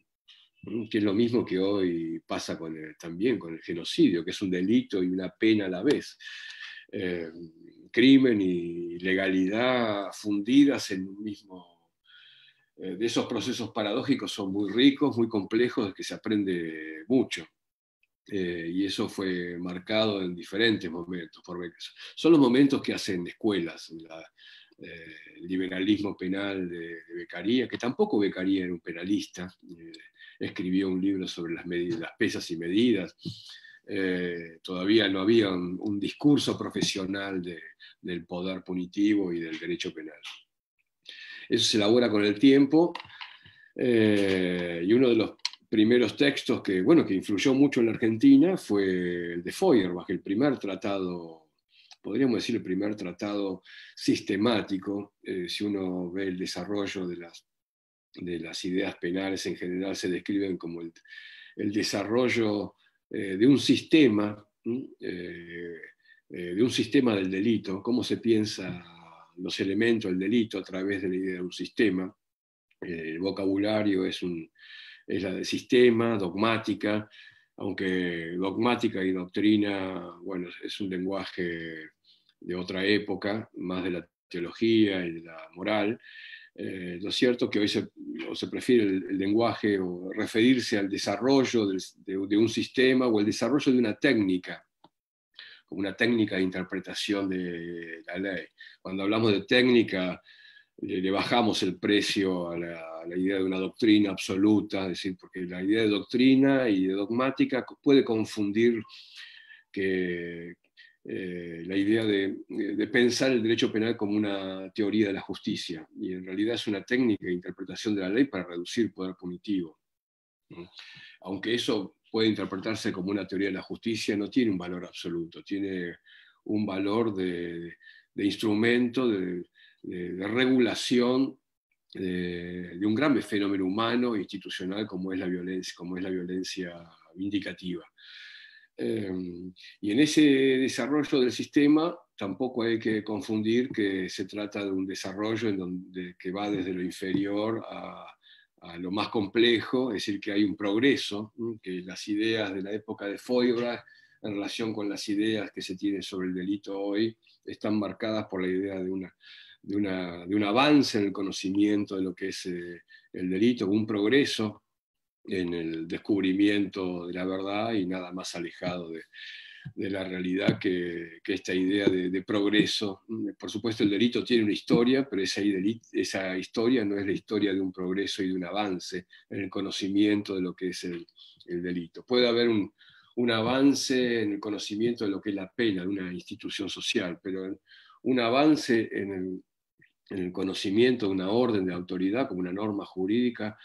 Que es lo mismo que hoy pasa también con el genocidio, que es un delito y una pena a la vez. Crimen y legalidad fundidas en un mismo... de esos procesos paradójicos son muy ricos, muy complejos, de que se aprende mucho. Y eso fue marcado en diferentes momentos. Son los momentos que hacen escuelas, el liberalismo penal de Beccaria, que tampoco Beccaria era un penalista, escribió un libro sobre las pesas y medidas. Todavía no había un discurso profesional del poder punitivo y del derecho penal. Eso se elabora con el tiempo, y uno de los primeros textos que influyó mucho en la Argentina fue el de Feuerbach, el primer tratado, podríamos decir el primer tratado sistemático. Si uno ve el desarrollo de las ideas penales en general, se describen como el desarrollo de un sistema, de un sistema del delito, cómo se piensa los elementos del delito a través de la idea de un sistema. El vocabulario es la de sistema, dogmática, aunque dogmática y doctrina, bueno, es un lenguaje de otra época, más de la teología y de la moral. Lo cierto es que hoy se prefiere el lenguaje o referirse al desarrollo de un sistema o el desarrollo de una técnica, como una técnica de interpretación de la ley. Cuando hablamos de técnica, le bajamos el precio a la idea de una doctrina absoluta, es decir, porque la idea de doctrina y de dogmática puede confundir la idea de pensar el derecho penal como una teoría de la justicia, y en realidad es una técnica de interpretación de la ley para reducir el poder punitivo. Aunque eso puede interpretarse como una teoría de la justicia, no tiene un valor absoluto, tiene un valor de instrumento, de regulación de un gran fenómeno humano e institucional como es la violencia vindicativa. Y en ese desarrollo del sistema tampoco hay que confundir que se trata de un desarrollo que va desde lo inferior a lo más complejo, es decir, que hay un progreso, que las ideas de la época de Feuerbach en relación con las ideas que se tienen sobre el delito hoy están marcadas por la idea de un avance en el conocimiento de lo que es el delito, un progreso en el descubrimiento de la verdad y nada más alejado de la realidad que esta idea de progreso. Por supuesto, el delito tiene una historia, pero esa historia no es la historia de un progreso y de un avance en el conocimiento de lo que es el delito. Puede haber un avance en el conocimiento de lo que es la pena de una institución social, pero un avance en el conocimiento de una orden de autoridad como una norma jurídica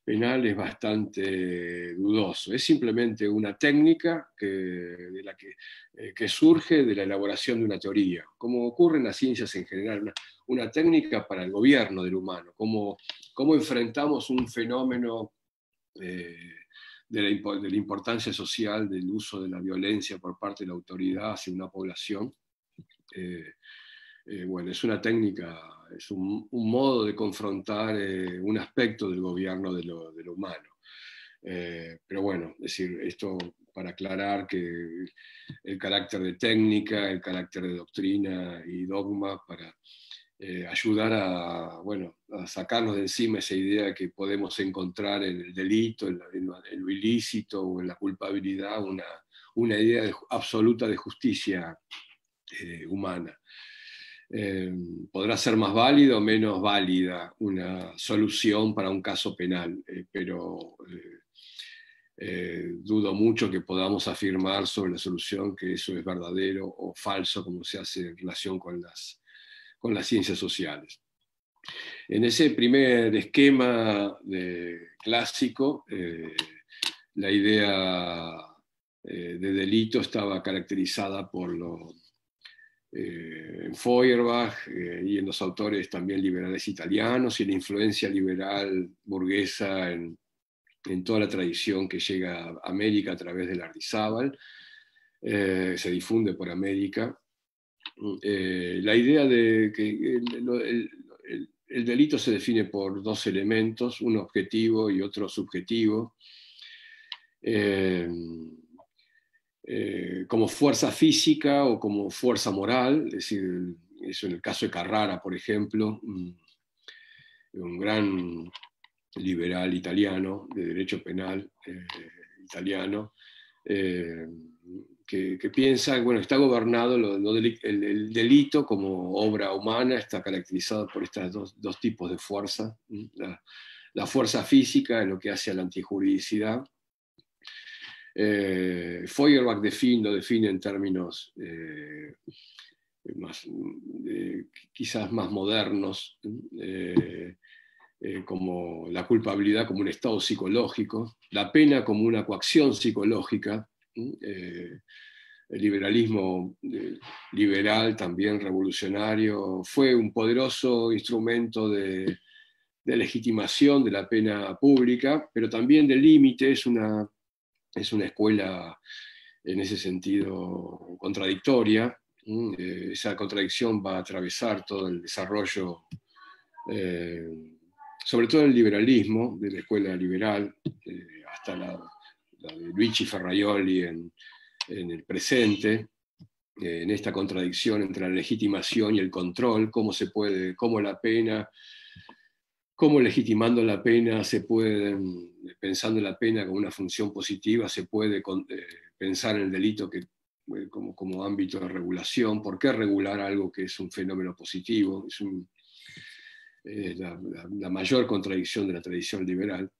penal es bastante dudoso. Es simplemente una técnica que surge de la elaboración de una teoría, como ocurre en las ciencias en general, una técnica para el gobierno del humano, cómo enfrentamos un fenómeno de la importancia social del uso de la violencia por parte de la autoridad hacia una población. Bueno, es una técnica es un modo de confrontar un aspecto del gobierno de lo humano. Pero bueno, es decir, esto para aclarar que el carácter de técnica, el carácter de doctrina y dogma para ayudar a sacarnos de encima esa idea de que podemos encontrar en el delito, en lo ilícito o en la culpabilidad una idea absoluta de justicia humana. Podrá ser más válida o menos válida una solución para un caso penal, pero dudo mucho que podamos afirmar sobre la solución que eso es verdadero o falso, como se hace en relación con las ciencias sociales. En ese primer esquema clásico, la idea de delito estaba caracterizada por en Feuerbach y en los autores también liberales italianos y la influencia liberal burguesa en toda la tradición que llega a América a través del Lardizábal, se difunde por América. La idea de que el delito se define por dos elementos, uno objetivo y otro subjetivo. Como fuerza física o como fuerza moral, es decir, eso en el caso de Carrara, por ejemplo, un gran liberal italiano, de derecho penal italiano, que piensa, bueno, está gobernado, el delito como obra humana está caracterizado por estos dos tipos de fuerza, la fuerza física en lo que hace a la antijuridicidad. Feuerbach lo define en términos quizás más modernos, como la culpabilidad como un estado psicológico, la pena como una coacción psicológica. El liberalismo liberal, también revolucionario, fue un poderoso instrumento de legitimación de la pena pública, pero también de límite. Es una escuela en ese sentido contradictoria. Esa contradicción va a atravesar todo el desarrollo, sobre todo el liberalismo, de la escuela liberal, hasta la de Luigi Ferraioli en el presente, en esta contradicción entre la legitimación y el control, cómo legitimando la pena se puede, pensando en la pena como una función positiva, se puede pensar en el delito como ámbito de regulación. ¿Por qué regular algo que es un fenómeno positivo? Es la mayor contradicción de la tradición liberal,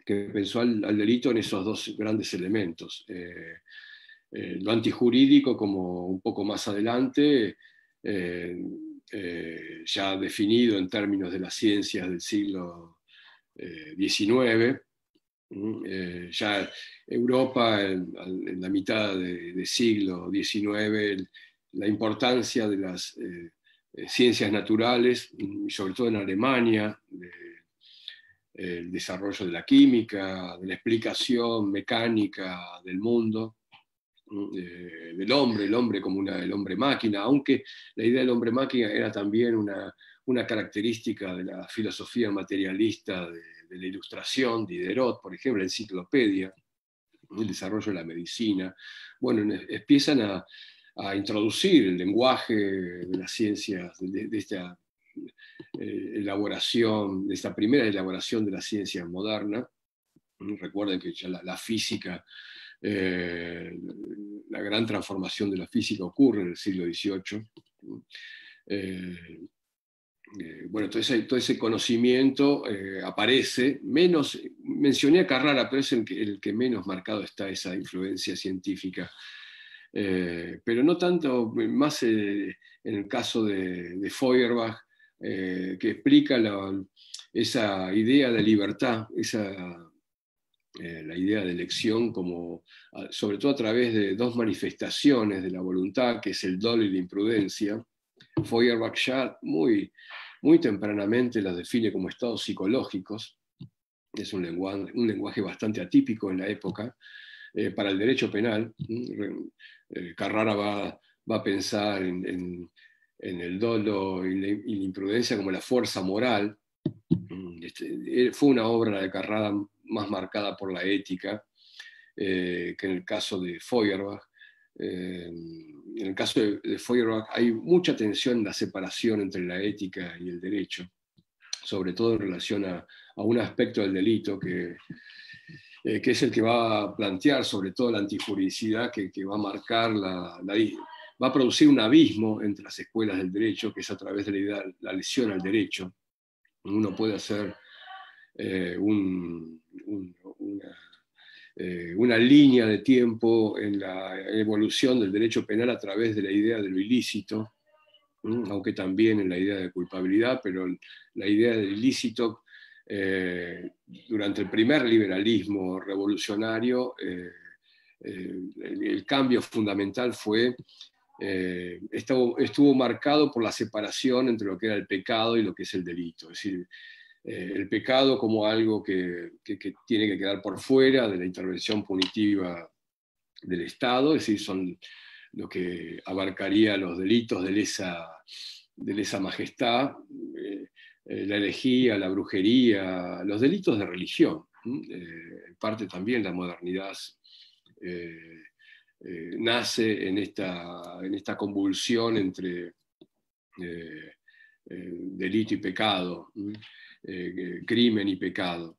que pensó al delito en esos dos grandes elementos. Lo antijurídico como un poco más adelante, ya definido en términos de las ciencias del siglo XIX. Ya Europa, en la mitad del siglo XIX, la importancia de las ciencias naturales, y sobre todo en Alemania, el desarrollo de la química, de la explicación mecánica del mundo, del hombre, el hombre como el hombre máquina, aunque la idea del hombre máquina era también una característica de la filosofía materialista de la Ilustración, Diderot, por ejemplo, la enciclopedia, el desarrollo de la medicina. Bueno, empiezan a introducir el lenguaje de las ciencias, de esta elaboración, de esta primera elaboración de la ciencia moderna. Recuerden que ya la física, la gran transformación de la física ocurre en el siglo XVIII. Bueno, todo ese conocimiento aparece, mencioné a Carrara, pero es el que menos marcado está esa influencia científica. Pero no tanto, más en el caso de Feuerbach, que explica esa idea de libertad, la idea de elección, sobre todo a través de dos manifestaciones de la voluntad, que es el dolo y la imprudencia. Feuerbach ya muy tempranamente las define como estados psicológicos. Es un lenguaje bastante atípico en la época. Para el derecho penal, Carrara va a pensar en en el dolo y la imprudencia como la fuerza moral. Fue una obra de Carrada más marcada por la ética que en el caso de Feuerbach. En el caso de Feuerbach hay mucha tensión en la separación entre la ética y el derecho, sobre todo en relación a un aspecto del delito que es el que va a plantear sobre todo la antijuridicidad, que va a marcar va a producir un abismo entre las escuelas del derecho, que es a través de la idea de la lesión al derecho. Uno puede hacer una línea de tiempo en la evolución del derecho penal a través de la idea de lo ilícito, aunque también en la idea de culpabilidad, pero la idea del ilícito, durante el primer liberalismo revolucionario, el cambio fundamental fue, estuvo marcado por la separación entre lo que era el pecado y lo que es el delito. Es decir, el pecado como algo que tiene que quedar por fuera de la intervención punitiva del Estado, es decir, son lo que abarcaría los delitos de lesa majestad, la herejía, la brujería, los delitos de religión. En parte también la modernidad nace en esta convulsión entre delito y pecado, crimen y pecado.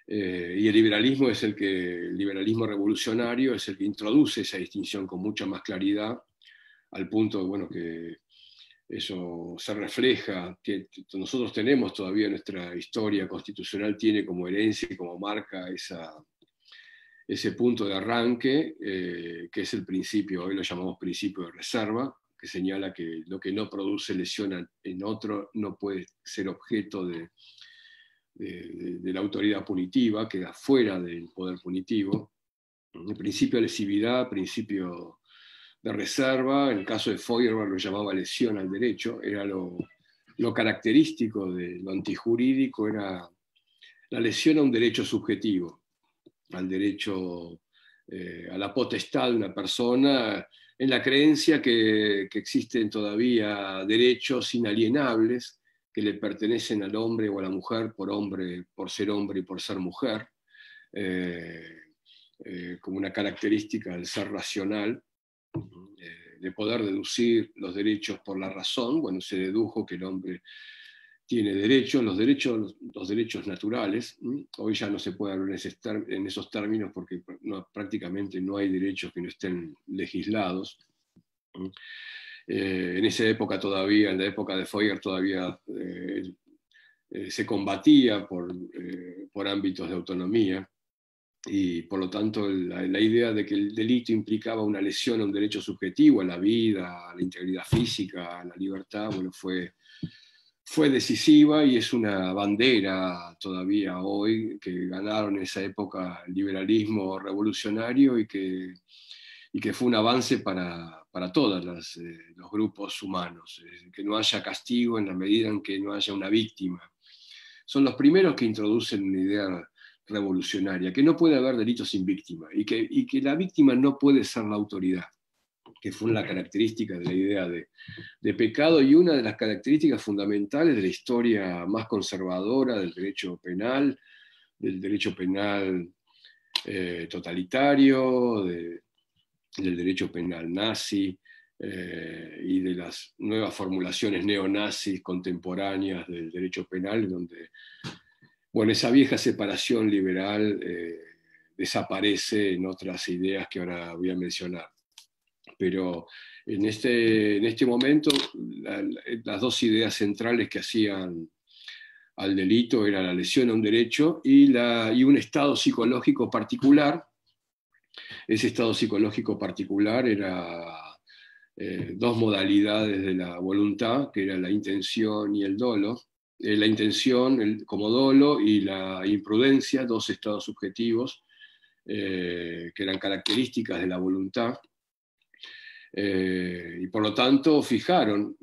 Y el liberalismo revolucionario es el que introduce esa distinción con mucha más claridad, al punto, bueno, que eso se refleja, que nosotros tenemos todavía nuestra historia constitucional, tiene como herencia y como marca ese punto de arranque, que es el principio, hoy lo llamamos principio de reserva, que señala que lo que no produce lesión en otro no puede ser objeto de la autoridad punitiva, queda fuera del poder punitivo. El principio de lesividad, principio de reserva, en el caso de Feuerbach lo llamaba lesión al derecho, era lo característico de lo antijurídico, era la lesión a un derecho subjetivo, al derecho, a la potestad de una persona, en la creencia que existen todavía derechos inalienables que le pertenecen al hombre o a la mujer por ser hombre y por ser mujer, como una característica del ser racional, de poder deducir los derechos por la razón. Bueno, se dedujo que el hombre tiene derechos, los derechos naturales. Hoy ya no se puede hablar en esos términos porque prácticamente no hay derechos que no estén legislados. En esa época todavía, en la época de Feuerbach, todavía se combatía por ámbitos de autonomía, y por lo tanto la idea de que el delito implicaba una lesión a un derecho subjetivo, a la vida, a la integridad física, a la libertad, bueno, fue decisiva y es una bandera todavía hoy que ganaron en esa época el liberalismo revolucionario y que fue un avance para todos los grupos humanos, que no haya castigo en la medida en que no haya una víctima. Son los primeros que introducen una idea revolucionaria, que no puede haber delitos sin víctima y que la víctima no puede ser la autoridad, que fue una característica de la idea de pecado y una de las características fundamentales de la historia más conservadora del derecho penal totalitario, del derecho penal nazi, y de las nuevas formulaciones neonazis contemporáneas del derecho penal, donde, bueno, esa vieja separación liberal desaparece en otras ideas que ahora voy a mencionar. Pero en este momento las dos ideas centrales que hacían al delito era la lesión a un derecho y un estado psicológico particular. Ese estado psicológico particular era dos modalidades de la voluntad, que era la intención y el dolo. La intención como dolo y la imprudencia, dos estados subjetivos que eran características de la voluntad. Y por lo tanto fijaron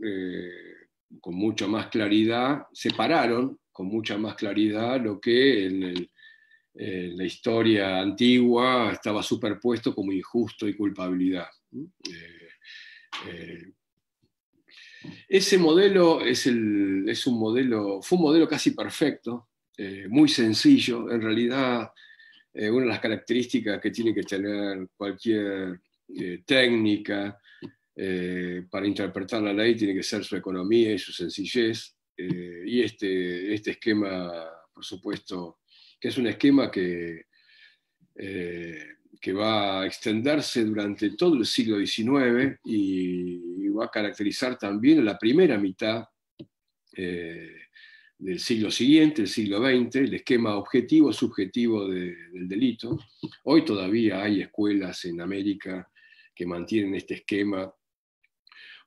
con mucha más claridad, separaron con mucha más claridad lo que en la historia antigua estaba superpuesto como injusto y culpabilidad. Ese modelo fue un modelo casi perfecto, muy sencillo. En realidad, una de las características que tiene que tener cualquier técnica para interpretar la ley tiene que ser su economía y su sencillez. Y este esquema, por supuesto, que es un esquema eh, que va a extenderse durante todo el siglo XIX y va a caracterizar también la primera mitad eh, del siglo siguiente, el siglo XX, el esquema objetivo-subjetivo del delito. Hoy todavía hay escuelas en América que mantienen este esquema,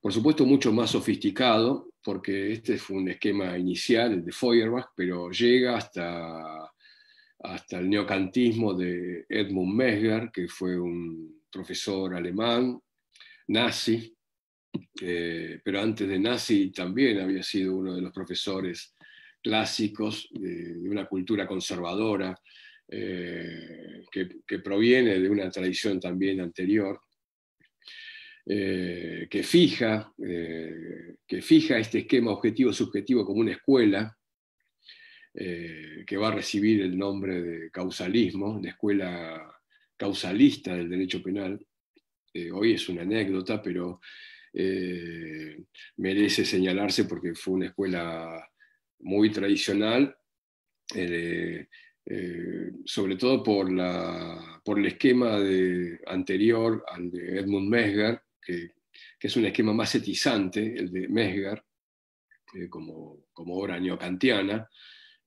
por supuesto mucho más sofisticado, porque este fue un esquema inicial, el de Feuerbach, pero llega hasta el neocantismo de Edmund Mesmer, que fue un profesor alemán, nazi, pero antes de nazi también había sido uno de los profesores clásicos de una cultura conservadora, que proviene de una tradición también anterior, que fija este esquema objetivo-subjetivo como una escuela, que va a recibir el nombre de causalismo, la escuela causalista del derecho penal. Hoy es una anécdota, pero merece señalarse porque fue una escuela muy tradicional, sobre todo por el esquema anterior al de Edmund Mesmer, que es un esquema más etizante, el de Mesmer, como obra neocantiana.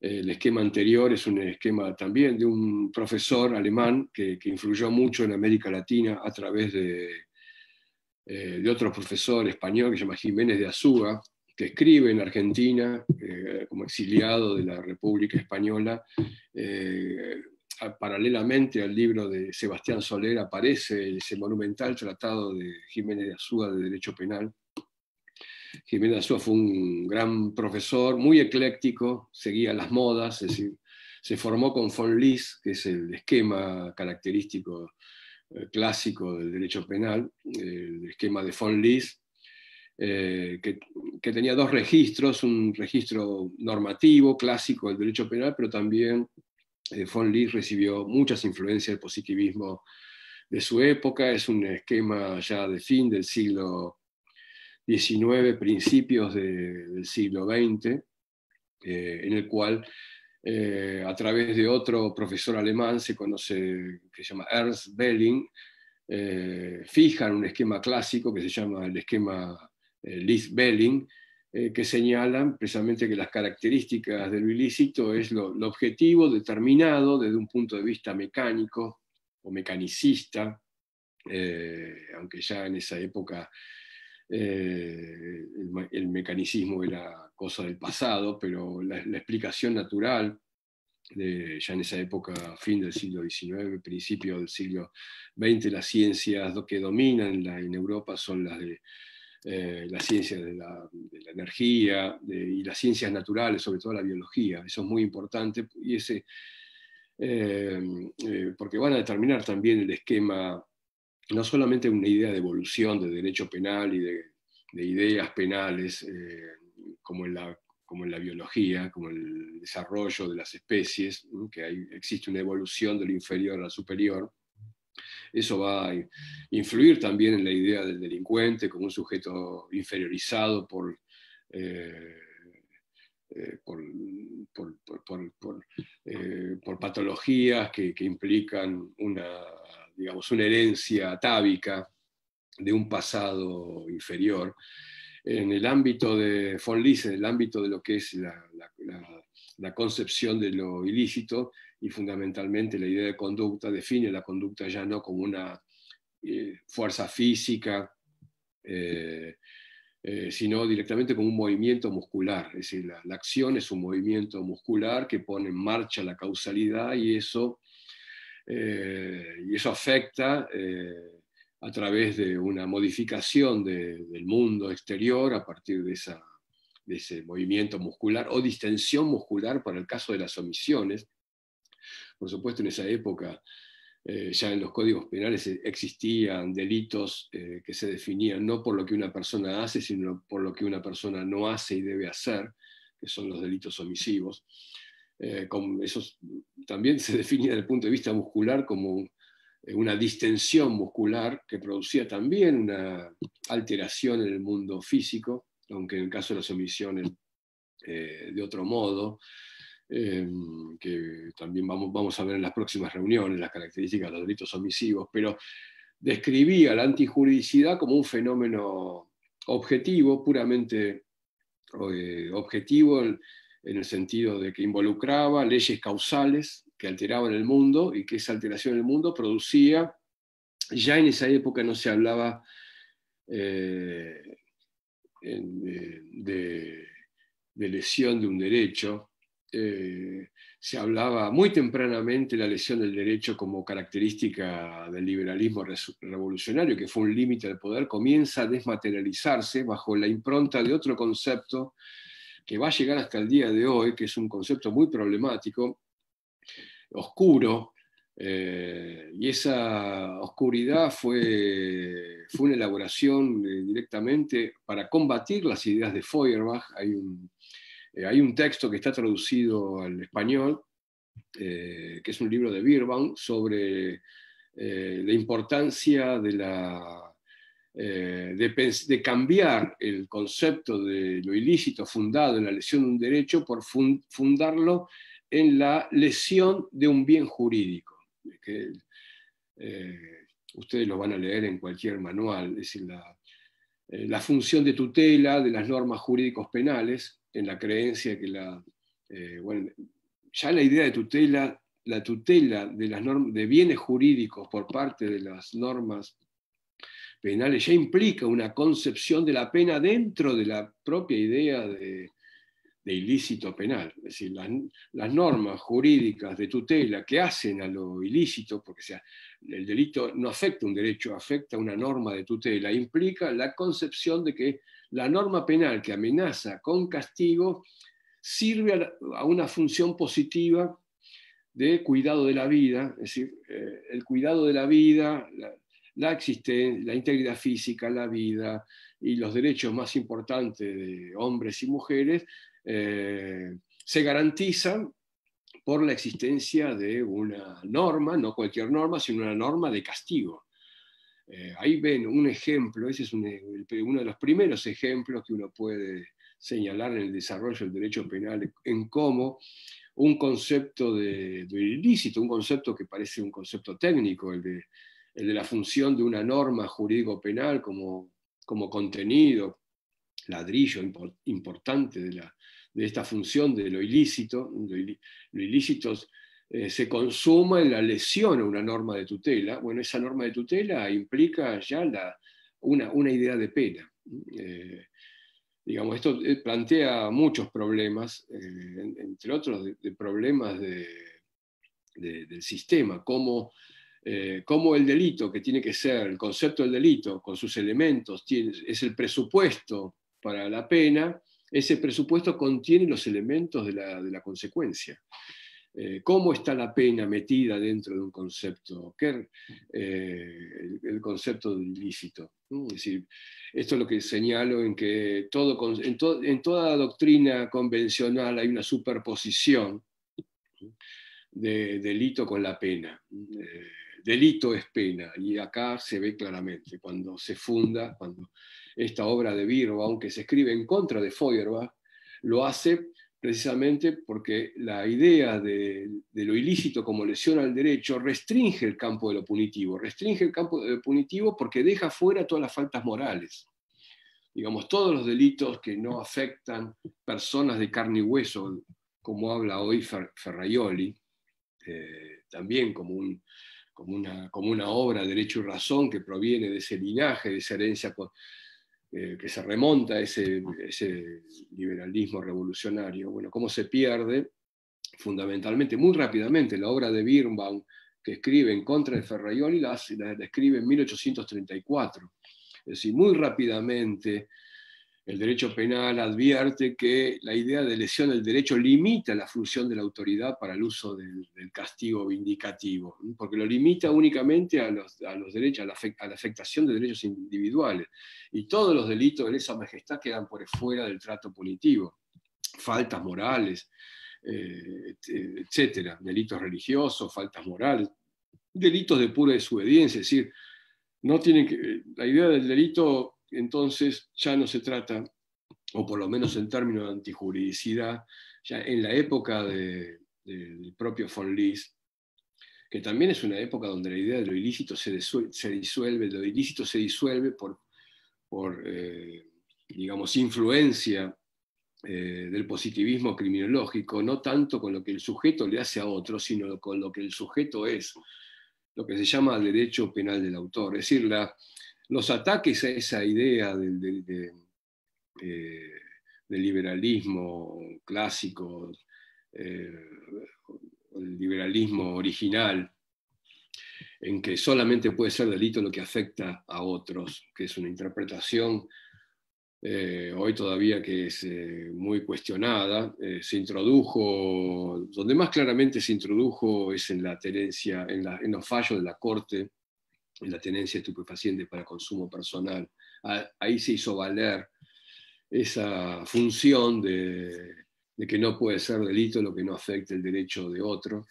El esquema anterior es un esquema también de un profesor alemán que influyó mucho en América Latina a través de otro profesor español que se llama Jiménez de Azúa, que escribe en Argentina como exiliado de la República Española. Paralelamente al libro de Sebastián Soler aparece ese monumental tratado de Jiménez de Azúa de Derecho Penal. Jiménez de Azúa fue un gran profesor, muy ecléctico, seguía las modas, es decir, se formó con von Lis, que es el esquema característico clásico del derecho penal, el esquema de von Lis, que tenía dos registros, un registro normativo clásico del derecho penal, pero también von Lis recibió muchas influencias del positivismo de su época. Es un esquema ya de fin del siglo XIX, principios del siglo XX, en el cual a través de otro profesor alemán se conoce, que se llama Ernst Belling, fijan un esquema clásico que se llama el esquema Lis-Belling, que señalan precisamente que las características de lo ilícito es lo objetivo determinado desde un punto de vista mecánico o mecanicista, aunque ya en esa época el mecanicismo era cosa del pasado, pero la explicación natural ya en esa época, fin del siglo XIX, principio del siglo XX, las ciencias que dominan en Europa son las ciencias de la energía y las ciencias naturales, sobre todo la biología. Eso es muy importante porque van a determinar también el esquema, no solamente una idea de evolución de derecho penal y de ideas penales, como en la biología, como el desarrollo de las especies, que existe una evolución de lo inferior a lo superior. Eso va a influir también en la idea del delincuente como un sujeto inferiorizado eh, por, por patologías que implican digamos, una herencia atávica de un pasado inferior. En el ámbito de von Lis, en el ámbito de lo que es la concepción de lo ilícito y fundamentalmente la idea de conducta, define la conducta ya no como una fuerza física, sino directamente como un movimiento muscular. Es decir, la acción es un movimiento muscular que pone en marcha la causalidad y eso afecta a través de una modificación del mundo exterior a partir de ese movimiento muscular o distensión muscular para el caso de las omisiones. Por supuesto, en esa época Ya en los códigos penales existían delitos que se definían no por lo que una persona hace, sino por lo que una persona no hace y debe hacer, que son los delitos omisivos. Esos también se definía desde el punto de vista muscular como una distensión muscular que producía también una alteración en el mundo físico, aunque en el caso de las omisiones de otro modo, que también vamos a ver en las próximas reuniones las características de los delitos omisivos, pero describía la antijuridicidad como un fenómeno objetivo, puramente objetivo, en el sentido de que involucraba leyes causales que alteraban el mundo y que esa alteración del mundo producía, ya en esa época no se hablaba de lesión de un derecho, se hablaba muy tempranamente la lesión del derecho como característica del liberalismo revolucionario, que fue un límite al poder, comienza a desmaterializarse bajo la impronta de otro concepto que va a llegar hasta el día de hoy, que es un concepto muy problemático, oscuro, y esa oscuridad fue una elaboración directamente para combatir las ideas de Feuerbach. Hay un texto que está traducido al español, que es un libro de Bierbaum, sobre la importancia de cambiar el concepto de lo ilícito fundado en la lesión de un derecho por fundarlo en la lesión de un bien jurídico. Que, ustedes lo van a leer en cualquier manual, es decir, la función de tutela de las normas jurídicos penales, en la creencia que bueno, ya la idea de tutela, la tutela de las normas de bienes jurídicos por parte de las normas penales ya implica una concepción de la pena dentro de la propia idea de ilícito penal. Es decir, las normas jurídicas de tutela que hacen a lo ilícito, porque el delito no afecta un derecho, afecta una norma de tutela, implica la concepción de que la norma penal que amenaza con castigo sirve a una función positiva de cuidado de la vida, es decir, el cuidado de la vida, la existencia, la integridad física, la vida y los derechos más importantes de hombres y mujeres se garantizan por la existencia de una norma, no cualquier norma, sino una norma de castigo. Ahí ven un ejemplo, ese es uno de los primeros ejemplos que uno puede señalar en el desarrollo del derecho penal, en cómo un concepto de ilícito, un concepto que parece un concepto técnico, el de la función de una norma jurídico-penal como contenido, ladrillo importante de esta función de lo ilícito. Lo ilícito se consuma en la lesión a una norma de tutela. Bueno, esa norma de tutela implica ya una idea de pena. Digamos, esto plantea muchos problemas, entre otros de problemas del sistema, como el delito, que tiene que ser, el concepto del delito con sus elementos, es el presupuesto para la pena, ese presupuesto contiene los elementos de la consecuencia. ¿Cómo está la pena metida dentro de un concepto? El concepto de ilícito, ¿no? Es decir, esto es lo que señalo en que en toda doctrina convencional hay una superposición de delito con la pena. Delito es pena, y acá se ve claramente cuando esta obra de Bierbaum, que se escribe en contra de Feuerbach, lo hace precisamente porque la idea de lo ilícito como lesión al derecho restringe el campo de lo punitivo, porque deja fuera todas las faltas morales. Digamos, todos los delitos que no afectan personas de carne y hueso, como habla hoy Ferraioli, también como una obra de derecho y razón que proviene de ese linaje, de esa herencia que se remonta a ese liberalismo revolucionario. Bueno, cómo se pierde fundamentalmente, muy rápidamente, la obra de Birnbaum, que escribe en contra de Ferraioli, la escribe en 1834. Es decir, muy rápidamente el derecho penal advierte que la idea de lesión del derecho limita la función de la autoridad para el uso del castigo vindicativo, porque lo limita únicamente a los derechos, a la afectación de derechos individuales. Y todos los delitos de lesa majestad quedan por fuera del trato punitivo. Faltas morales, etcétera, delitos religiosos, faltas morales, delitos de pura desobediencia, es decir, no tienen que, la idea del delito entonces ya no se trata, o por lo menos en términos de antijuridicidad, ya en la época del propio von Lis, que también es una época donde la idea de lo ilícito se disuelve, lo ilícito se disuelve por digamos, influencia del positivismo criminológico, no tanto con lo que el sujeto le hace a otro, sino con lo que el sujeto es, lo que se llama derecho penal del autor. Es decir, los ataques a esa idea del liberalismo clásico, el liberalismo original, en que solamente puede ser delito lo que afecta a otros, que es una interpretación hoy todavía que es muy cuestionada, se introdujo, donde más claramente se introdujo es en la tenencia, en los fallos de la Corte, en la tenencia de estupefacientes para consumo personal. Ahí se hizo valer esa función de que no puede ser delito lo que no afecte el derecho de otro.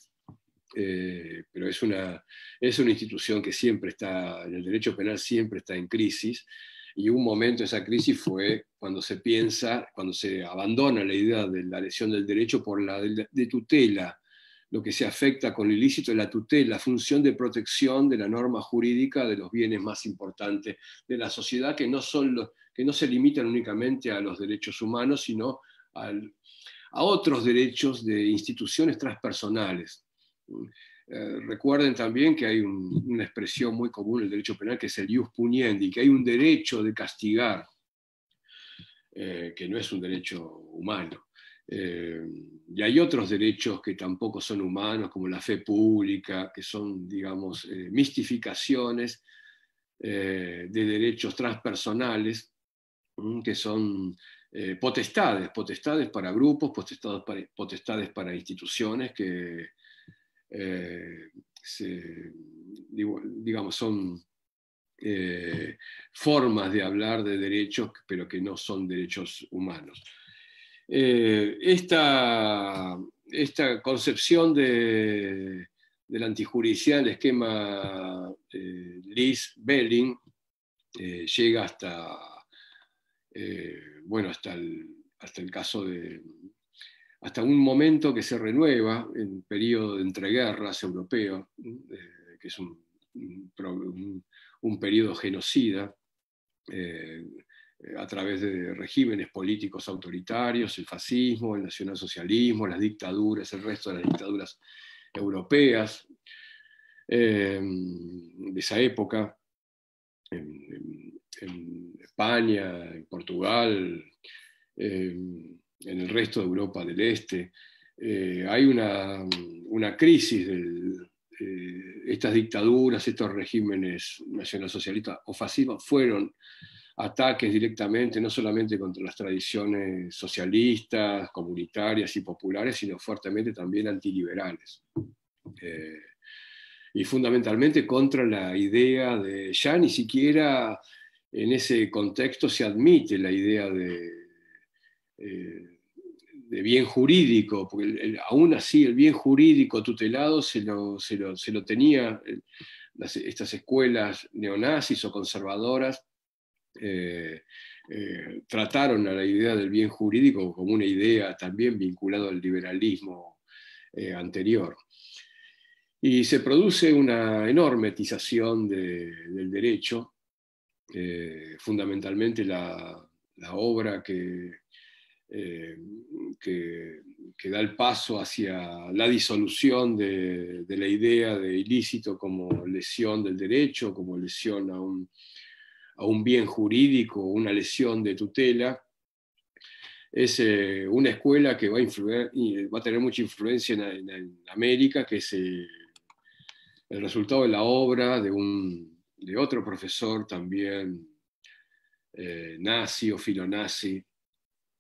Pero es una institución que siempre está, en el derecho penal siempre está en crisis, y un momento de esa crisis fue cuando cuando se abandona la idea de la lesión del derecho por la de tutela. Lo que se afecta con lo ilícito es la tutela, la función de protección de la norma jurídica de los bienes más importantes de la sociedad, que no se limitan únicamente a los derechos humanos, sino a otros derechos de instituciones transpersonales. Recuerden también que hay una expresión muy común en el derecho penal que es el ius puniendi, que hay un derecho de castigar, que no es un derecho humano. Y hay otros derechos que tampoco son humanos, como la fe pública, que son, digamos, mistificaciones de derechos transpersonales, que son potestades para grupos, potestades para instituciones que digamos, son formas de hablar de derechos, pero que no son derechos humanos. Esta concepción de la antijuridicidad, el esquema Lis-Belling, llega hasta el caso hasta un momento que se renueva en el periodo de entreguerras europeo, que es un periodo genocida, a través de regímenes políticos autoritarios, el fascismo, el nacionalsocialismo, las dictaduras, el resto de las dictaduras europeas de esa época, en España, en Portugal, en el resto de Europa del Este. Hay una crisis de estas dictaduras, estos regímenes nacionalsocialistas o fascistas fueron ataques directamente no solamente contra las tradiciones socialistas, comunitarias y populares, sino fuertemente también antiliberales. Y fundamentalmente contra la idea de, ya ni siquiera en ese contexto se admite la idea de bien jurídico, porque aún así el bien jurídico tutelado se lo tenía estas escuelas neonazis o conservadoras. Trataron a la idea del bien jurídico como una idea también vinculada al liberalismo anterior. Y se produce una enorme etización del derecho, fundamentalmente la obra que da el paso hacia la disolución de la idea de ilícito como lesión del derecho, como lesión a un bien jurídico, una lesión de tutela. Es una escuela que va a tener mucha influencia en América, que es el resultado de la obra de otro profesor también nazi o filonazi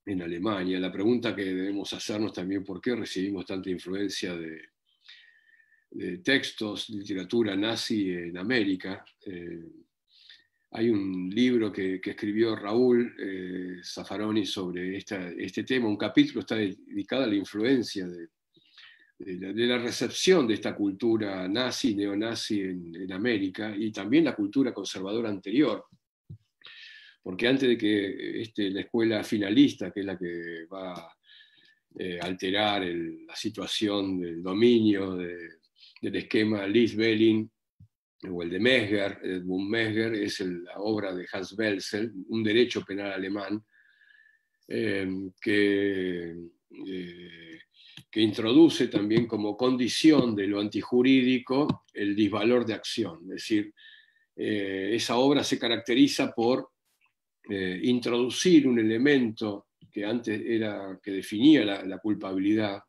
en Alemania. La pregunta que debemos hacernos también, ¿por qué recibimos tanta influencia de textos, literatura nazi en América? Hay un libro que escribió Raúl Zaffaroni sobre este tema. Un capítulo está dedicado a la influencia de la recepción de esta cultura nazi, neonazi en América, y también la cultura conservadora anterior. Porque antes de que la escuela finalista, que es la que va a alterar la situación del dominio del esquema Lis-Belin, o el de Mesger, Edmund Mesger, es la obra de Hans Welzel, un derecho penal alemán, que introduce también como condición de lo antijurídico el disvalor de acción. Es decir, esa obra se caracteriza por introducir un elemento que antes que definía la culpabilidad,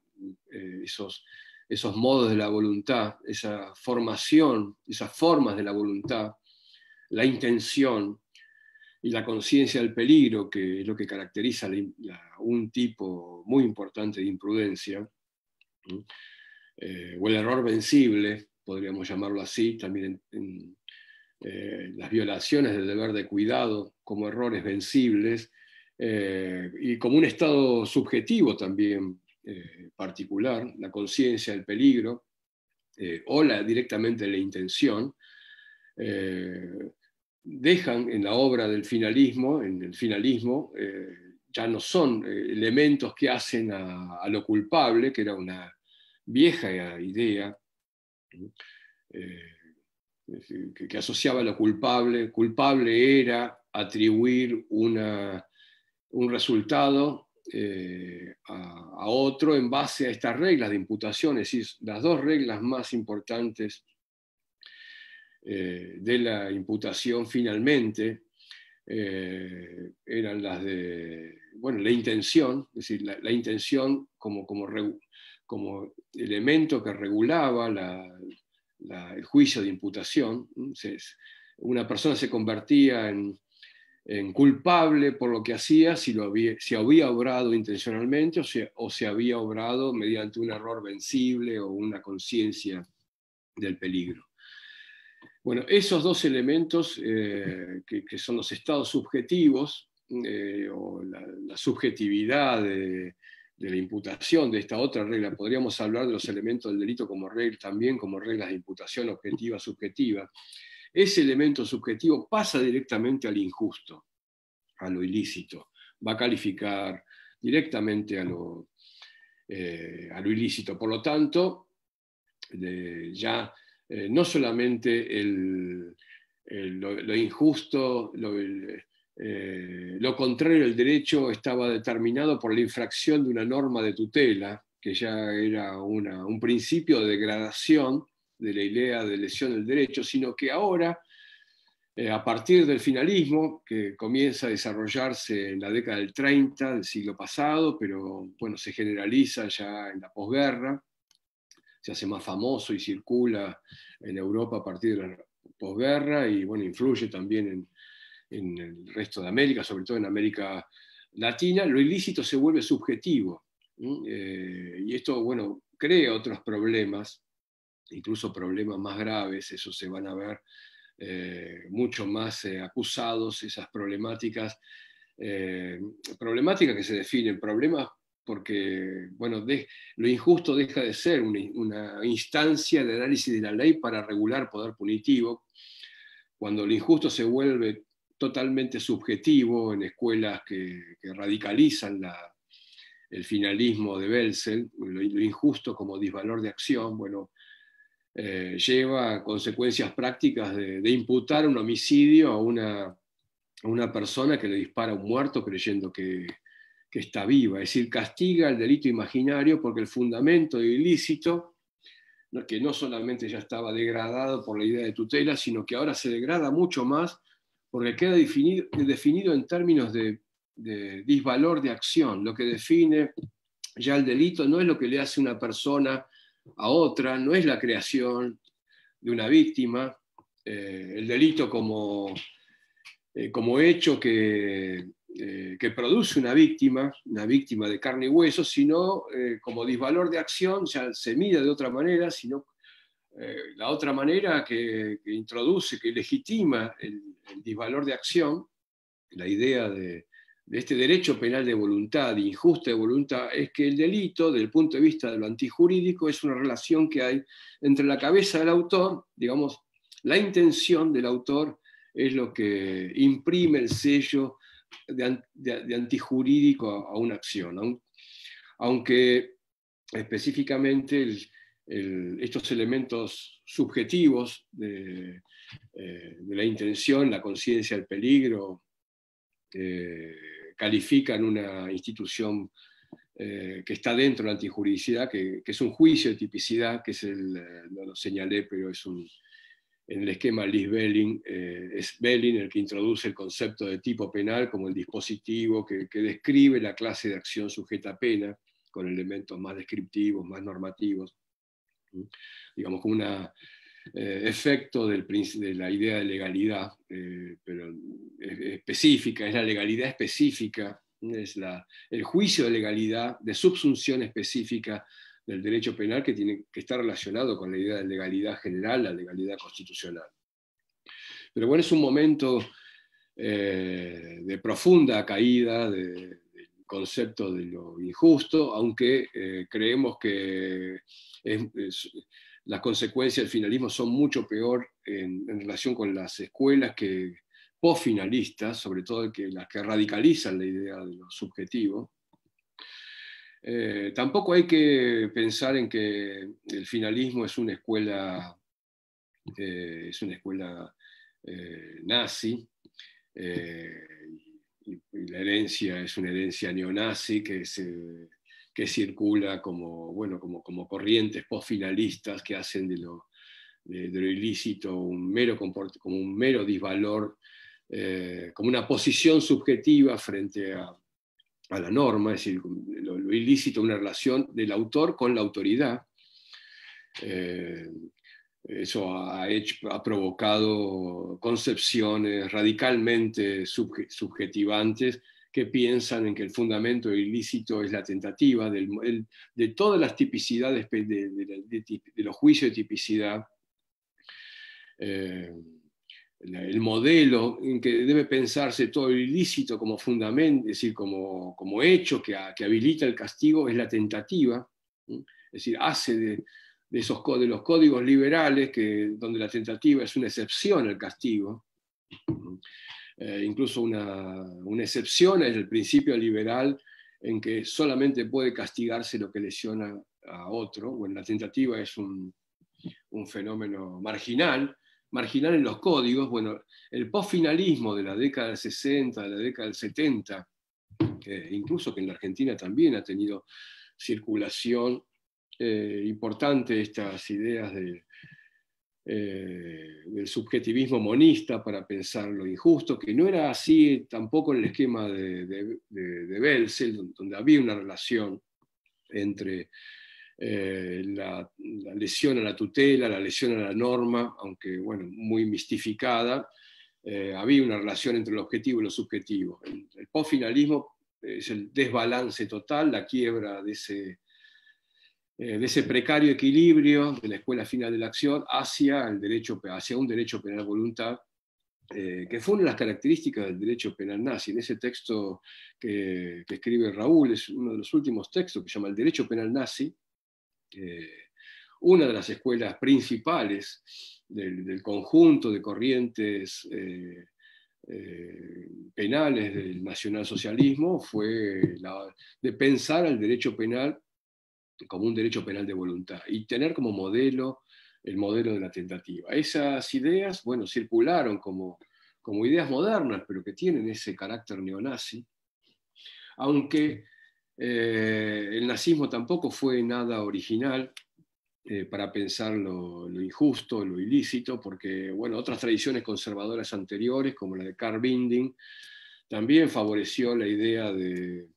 esos modos de la voluntad, esa formación, esas formas de la voluntad, la intención y la conciencia del peligro, que es lo que caracteriza un tipo muy importante de imprudencia, o el error vencible, podríamos llamarlo así, también en las violaciones del deber de cuidado como errores vencibles, y como un estado subjetivo también particular, la conciencia del peligro, o directamente la intención, dejan en la obra del finalismo, en el finalismo, ya no son elementos que hacen a lo culpable, que era una vieja idea, que asociaba lo culpable. Culpable era atribuir un resultado a otro en base a estas reglas de imputación, es decir, las dos reglas más importantes de la imputación finalmente eran las de, bueno, la intención, es decir, la intención como elemento que regulaba el juicio de imputación. Una persona se convertía en culpable por lo que hacía si había obrado intencionalmente o si había obrado mediante un error vencible o una conciencia del peligro. Bueno, esos dos elementos que son los estados subjetivos, o la subjetividad de la imputación de esta otra regla, podríamos hablar de los elementos del delito también como reglas de imputación objetiva, subjetiva. Ese elemento subjetivo pasa directamente al injusto, a lo ilícito, va a calificar directamente a lo ilícito. Por lo tanto, ya no solamente lo injusto, lo contrario del derecho estaba determinado por la infracción de una norma de tutela, que ya era un principio de degradación de la idea de lesión del derecho, sino que ahora, a partir del finalismo, que comienza a desarrollarse en la década del 30 del siglo pasado, pero bueno, se generaliza ya en la posguerra, se hace más famoso y circula en Europa a partir de la posguerra, y bueno, influye también en el resto de América, sobre todo en América Latina. Lo ilícito se vuelve subjetivo, y esto, bueno, crea otros problemas, incluso problemas más graves. Eso se van a ver mucho más acusados, esas problemáticas, problemáticas que se definen problemas porque, bueno, lo injusto deja de ser una instancia de análisis de la ley para regular poder punitivo, cuando lo injusto se vuelve totalmente subjetivo en escuelas que radicalizan el finalismo de Welzel, lo injusto como disvalor de acción. Bueno, lleva a consecuencias prácticas de imputar un homicidio a una persona que le dispara a un muerto creyendo que está viva. Es decir, castiga el delito imaginario porque el fundamento del ilícito, que no solamente ya estaba degradado por la idea de tutela, sino que ahora se degrada mucho más porque queda definido en términos de disvalor de acción. Lo que define ya el delito no es lo que le hace una persona a otra, no es la creación de una víctima. El delito como como hecho que produce una víctima de carne y hueso, sino como disvalor de acción, ya se mide de otra manera, sino la otra manera que introduce, que legitima el disvalor de acción, la idea de este derecho penal de voluntad, injusta de voluntad, es que el delito, desde el punto de vista de lo antijurídico, es una relación que hay entre la cabeza del autor, digamos, la intención del autor es lo que imprime el sello de antijurídico a una acción, aunque específicamente estos elementos subjetivos de la intención, la conciencia del peligro, califican una institución que está dentro de la antijuridicidad, que es un juicio de tipicidad, que es no lo señalé, pero en el esquema Lis-Belling, es Belling el que introduce el concepto de tipo penal como el dispositivo que describe la clase de acción sujeta a pena, con elementos más descriptivos, más normativos, digamos como un efecto de la idea de legalidad, pero específica, es la legalidad específica, es el juicio de legalidad, de subsunción específica del derecho penal que está relacionado con la idea de legalidad general, la legalidad constitucional. Pero bueno, es un momento de profunda caída del concepto de lo injusto, aunque creemos que las consecuencias del finalismo son mucho peor en relación con las escuelas postfinalistas, sobre todo las que radicalizan la idea de lo subjetivo. Tampoco hay que pensar en que el finalismo es una escuela nazi, y la herencia es una herencia neonazi que circula como corrientes postfinalistas que hacen de lo ilícito como un mero disvalor, como una posición subjetiva frente a la norma, es decir, lo ilícito, una relación del autor con la autoridad. Eso ha provocado concepciones radicalmente subjetivantes que piensan en que el fundamento ilícito es la tentativa de todas las tipicidades de los juicios de tipicidad. El modelo en que debe pensarse todo el ilícito como fundamento, es decir, como hecho que habilita el castigo, es la tentativa, es decir, hace de los códigos liberales, donde la tentativa es una excepción al castigo, incluso una excepción es el principio liberal en que solamente puede castigarse lo que lesiona a otro. Bueno, la tentativa es un fenómeno marginal en los códigos. Bueno, el postfinalismo de la década del 60, de la década del 70, incluso que en la Argentina también ha tenido circulación importante estas ideas del subjetivismo monista para pensar lo injusto, que no era así tampoco en el esquema de Belzel, donde había una relación entre la lesión a la tutela, la lesión a la norma, aunque bueno, muy mistificada. Había una relación entre lo objetivo y lo subjetivo. El postfinalismo es el desbalance total, la quiebra de ese precario equilibrio de la escuela final de la acción hacia un derecho penal voluntad, que fue una de las características del derecho penal nazi. En ese texto que escribe Raúl, es uno de los últimos textos que se llama El derecho penal nazi, una de las escuelas principales del conjunto de corrientes penales del nacionalsocialismo fue la de pensar al derecho penal como un derecho penal de voluntad y tener como modelo el modelo de la tentativa. Esas ideas, bueno, circularon como ideas modernas, pero que tienen ese carácter neonazi, aunque el nazismo tampoco fue nada original para pensar lo injusto, lo ilícito, porque bueno, otras tradiciones conservadoras anteriores, como la de Karl Binding, también favoreció la idea de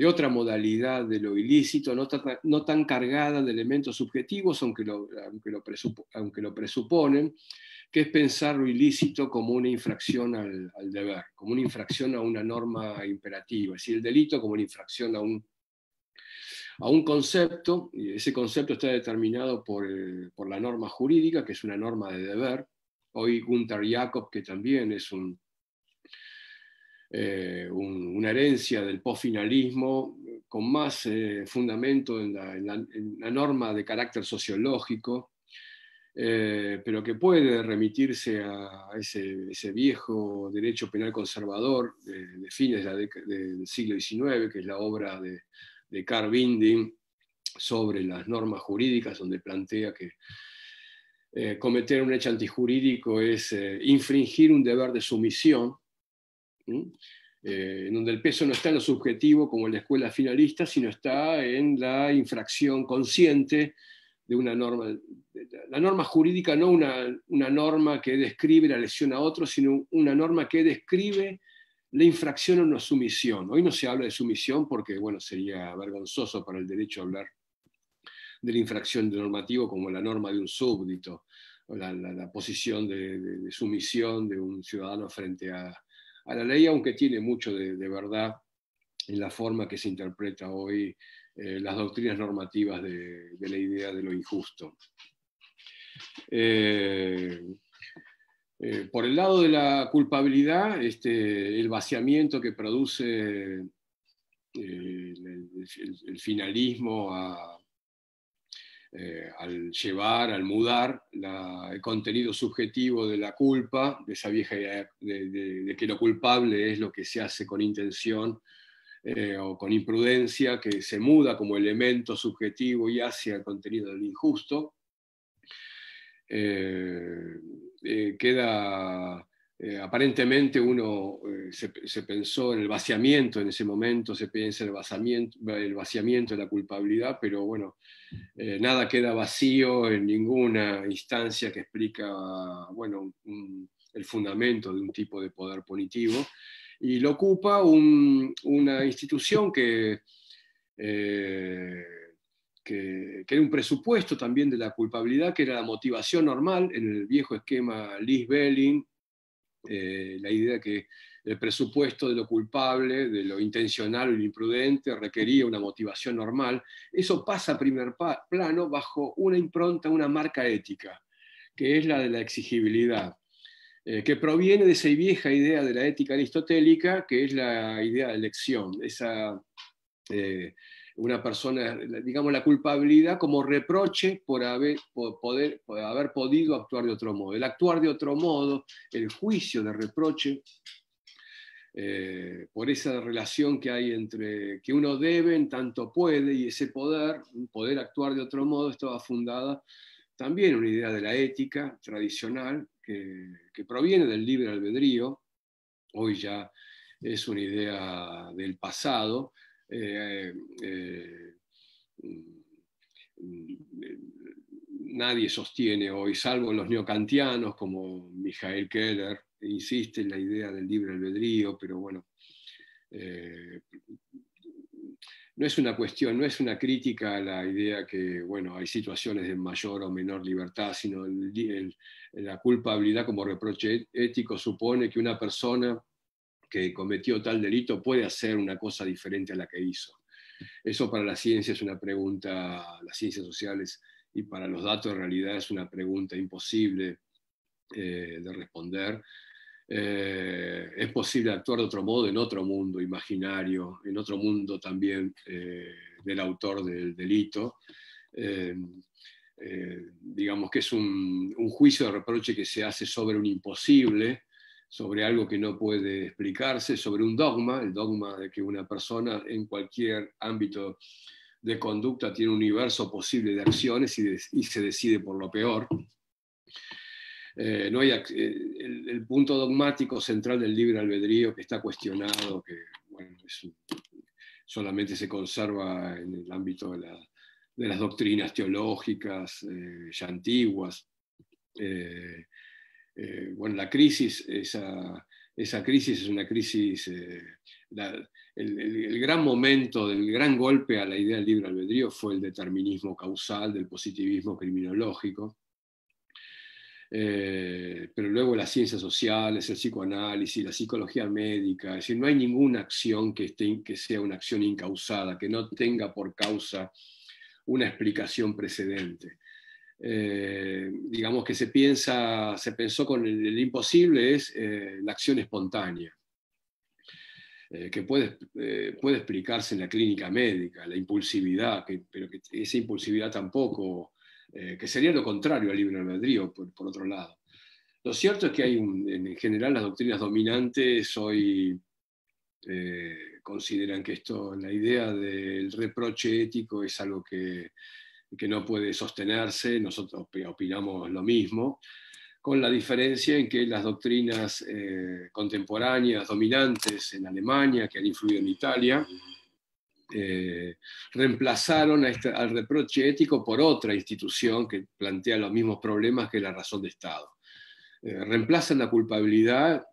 otra modalidad de lo ilícito, no tan cargada de elementos subjetivos, aunque lo presuponen, que es pensar lo ilícito como una infracción al deber, como una infracción a una norma imperativa, es decir, el delito como una infracción a un concepto, y ese concepto está determinado por la norma jurídica, que es una norma de deber. Hoy Gunther Jakob, que también es una herencia del postfinalismo, con más fundamento en la norma de carácter sociológico, pero que puede remitirse a ese viejo derecho penal conservador de fines del siglo XIX, que es la obra de Carl Binding sobre las normas jurídicas, donde plantea que cometer un hecho antijurídico es infringir un deber de sumisión, en donde el peso no está en lo subjetivo como en la escuela finalista, sino está en la infracción consciente de una norma. La norma jurídica no una norma que describe la lesión a otro, sino una norma que describe la infracción o una sumisión. Hoy no se habla de sumisión porque, bueno, sería vergonzoso para el derecho hablar de la infracción de normativo como la norma de un súbdito, o la posición de sumisión de un ciudadano frente a la ley, aunque tiene mucho de verdad en la forma que se interpreta hoy las doctrinas normativas de la idea de lo injusto. Por el lado de la culpabilidad, el vaciamiento que produce el finalismo al llevar, al mudar el contenido subjetivo de la culpa, de esa vieja idea de que lo culpable es lo que se hace con intención o con imprudencia, que se muda como elemento subjetivo y hacia el contenido del injusto. Queda aparentemente uno se pensó en el vaciamiento en ese momento, se piensa en el vaciamiento de la culpabilidad, pero bueno, nada queda vacío en ninguna instancia que explica, bueno, el fundamento de un tipo de poder punitivo, y lo ocupa una institución que era un presupuesto también de la culpabilidad, que era la motivación normal en el viejo esquema Lis-Belling, la idea que el presupuesto de lo culpable, de lo intencional o lo imprudente, requería una motivación normal. Eso pasa a primer plano bajo una impronta, una marca ética, que es la de la exigibilidad, que proviene de esa vieja idea de la ética aristotélica, que es la idea de elección, una persona, digamos, la culpabilidad como reproche por haber podido actuar de otro modo. El actuar de otro modo, el juicio de reproche, por esa relación que hay entre que uno debe en tanto puede, y ese poder actuar de otro modo, estaba fundada también en una idea de la ética tradicional que proviene del libre albedrío. Hoy ya es una idea del pasado. Nadie sostiene hoy, salvo los neocantianos como Michael Keller, insiste en la idea del libre albedrío, pero bueno, no es una cuestión, no es una crítica a la idea que, bueno, hay situaciones de mayor o menor libertad, sino la culpabilidad como reproche ético supone que una persona que cometió tal delito puede hacer una cosa diferente a la que hizo. Eso para la ciencia es una pregunta, las ciencias sociales, y para los datos en realidad es una pregunta imposible de responder. Es posible actuar de otro modo en otro mundo imaginario, en otro mundo también del autor del delito. Digamos que es un juicio de reproche que se hace sobre un imposible, sobre algo que no puede explicarse, sobre un dogma, el dogma de que una persona en cualquier ámbito de conducta tiene un universo posible de acciones y se decide por lo peor. No hay, el punto dogmático central del libre albedrío, que está cuestionado, que bueno, solamente se conserva en el ámbito de las doctrinas teológicas ya antiguas. Bueno, la crisis, esa crisis es una crisis, el gran momento, el gran golpe a la idea del libre albedrío fue el determinismo causal del positivismo criminológico. pero luego las ciencias sociales, el psicoanálisis, la psicología médica, es decir, no hay ninguna acción que sea una acción incausada, que no tenga por causa una explicación precedente. Digamos que se pensó con el imposible es la acción espontánea, que puede explicarse en la clínica médica, la impulsividad, pero que esa impulsividad tampoco, que sería lo contrario al libre albedrío, por otro lado. Lo cierto es que hay en general las doctrinas dominantes hoy consideran que la idea del reproche ético es algo que no puede sostenerse, nosotros opinamos lo mismo, con la diferencia en que las doctrinas contemporáneas dominantes en Alemania, que han influido en Italia, reemplazaron al reproche ético por otra institución que plantea los mismos problemas que la razón de Estado. Reemplazan la culpabilidad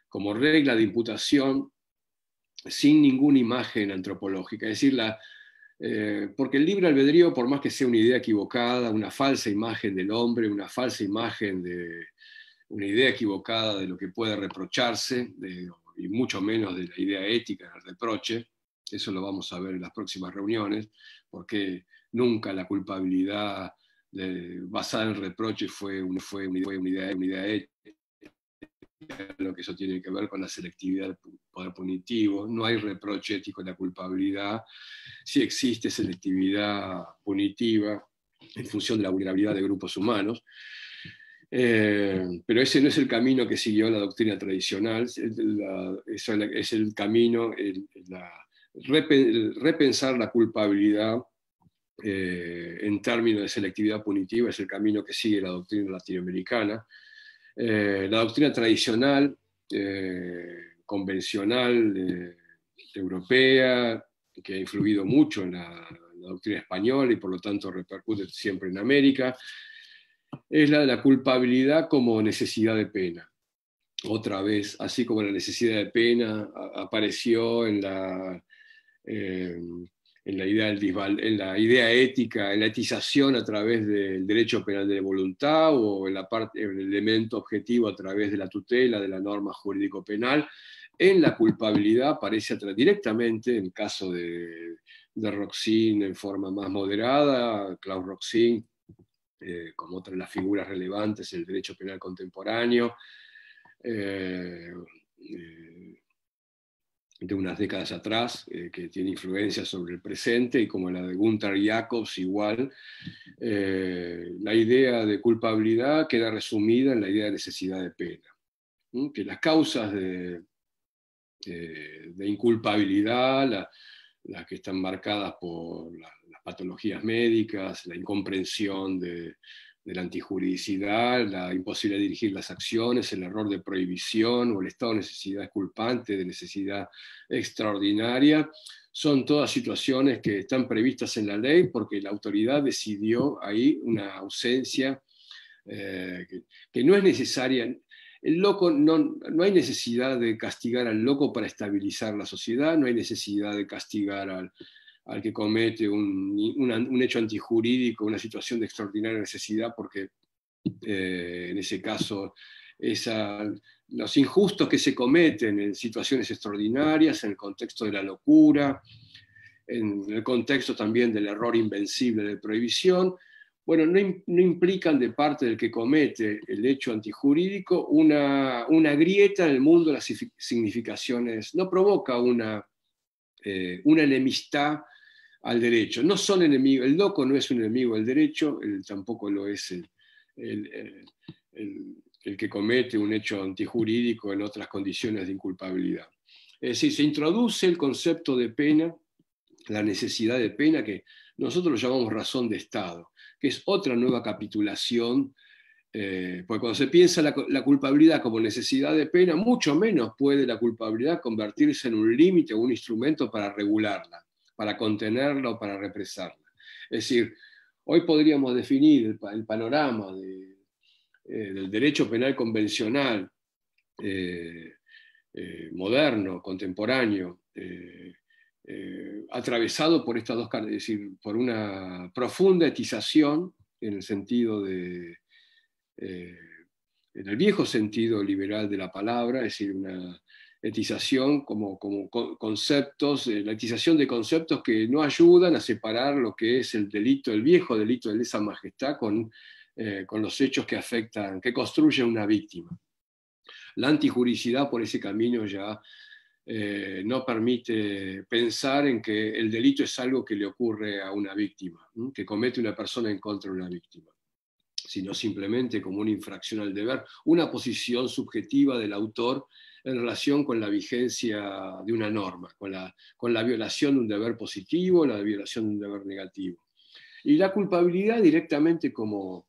como regla de imputación sin ninguna imagen antropológica, es decir, porque el libre albedrío, por más que sea una idea equivocada, una falsa imagen del hombre, una falsa imagen una idea equivocada de lo que puede reprocharse, y mucho menos de la idea ética del reproche, eso lo vamos a ver en las próximas reuniones, porque nunca la culpabilidad basada en el reproche fue una idea ética, lo que eso tiene que ver con la selectividad del poder punitivo. No hay reproche ético en la culpabilidad. Sí existe selectividad punitiva en función de la vulnerabilidad de grupos humanos. Pero ese no es el camino que siguió la doctrina tradicional, es el camino, repensar la culpabilidad en términos de selectividad punitiva, es el camino que sigue la doctrina latinoamericana. La doctrina tradicional, convencional, europea, que ha influido mucho en la doctrina española y por lo tanto repercute siempre en América, es la de la culpabilidad como necesidad de pena. Otra vez, así como la necesidad de pena apareció en la en la idea ética, en la etización a través del derecho penal de voluntad o en el elemento objetivo a través de la tutela de la norma jurídico-penal. En la culpabilidad aparece directamente, en el caso de Roxin en forma más moderada, Klaus Roxin, como otra de las figuras relevantes del derecho penal contemporáneo, de unas décadas atrás, que tiene influencia sobre el presente, y como la de Gunther Jacobs igual, la idea de culpabilidad queda resumida en la idea de necesidad de pena. Que las causas de inculpabilidad, las que están marcadas por las patologías médicas, la incomprensión de la antijuridicidad, la imposibilidad de dirigir las acciones, el error de prohibición o el estado de necesidad culpante, de necesidad extraordinaria, son todas situaciones que están previstas en la ley porque la autoridad decidió ahí una ausencia que no es necesaria. El loco, no hay necesidad de castigar al loco para estabilizar la sociedad, no hay necesidad de castigar al que comete un hecho antijurídico, una situación de extraordinaria necesidad, porque en ese caso los injustos que se cometen en situaciones extraordinarias, en el contexto de la locura, en el contexto también del error invencible de prohibición, bueno, no implican de parte del que comete el hecho antijurídico una grieta en el mundo de las significaciones, no provoca una enemistad al derecho. No son enemigos, el loco no es un enemigo del derecho, tampoco lo es el que comete un hecho antijurídico en otras condiciones de inculpabilidad. Es decir, se introduce el concepto de pena, la necesidad de pena, que nosotros lo llamamos razón de Estado, que es otra nueva capitulación, porque cuando se piensa la culpabilidad como necesidad de pena, mucho menos puede la culpabilidad convertirse en un límite o un instrumento para regularla, para contenerla o para represarla. Es decir, hoy podríamos definir el panorama del derecho penal convencional, moderno, contemporáneo, atravesado por estas dos caras, es decir, por una profunda etización en el sentido de en el viejo sentido liberal de la palabra, es decir, una etización como conceptos, la etización de conceptos que no ayudan a separar lo que es el delito, el viejo delito de lesa majestad con los hechos que afectan, que construyen una víctima. La antijuricidad por ese camino ya no permite pensar en que el delito es algo que le ocurre a una víctima, que comete una persona en contra de una víctima, sino simplemente como una infracción al deber, una posición subjetiva del autor en relación con la vigencia de una norma, con la violación de un deber positivo, la violación de un deber negativo. Y la culpabilidad directamente como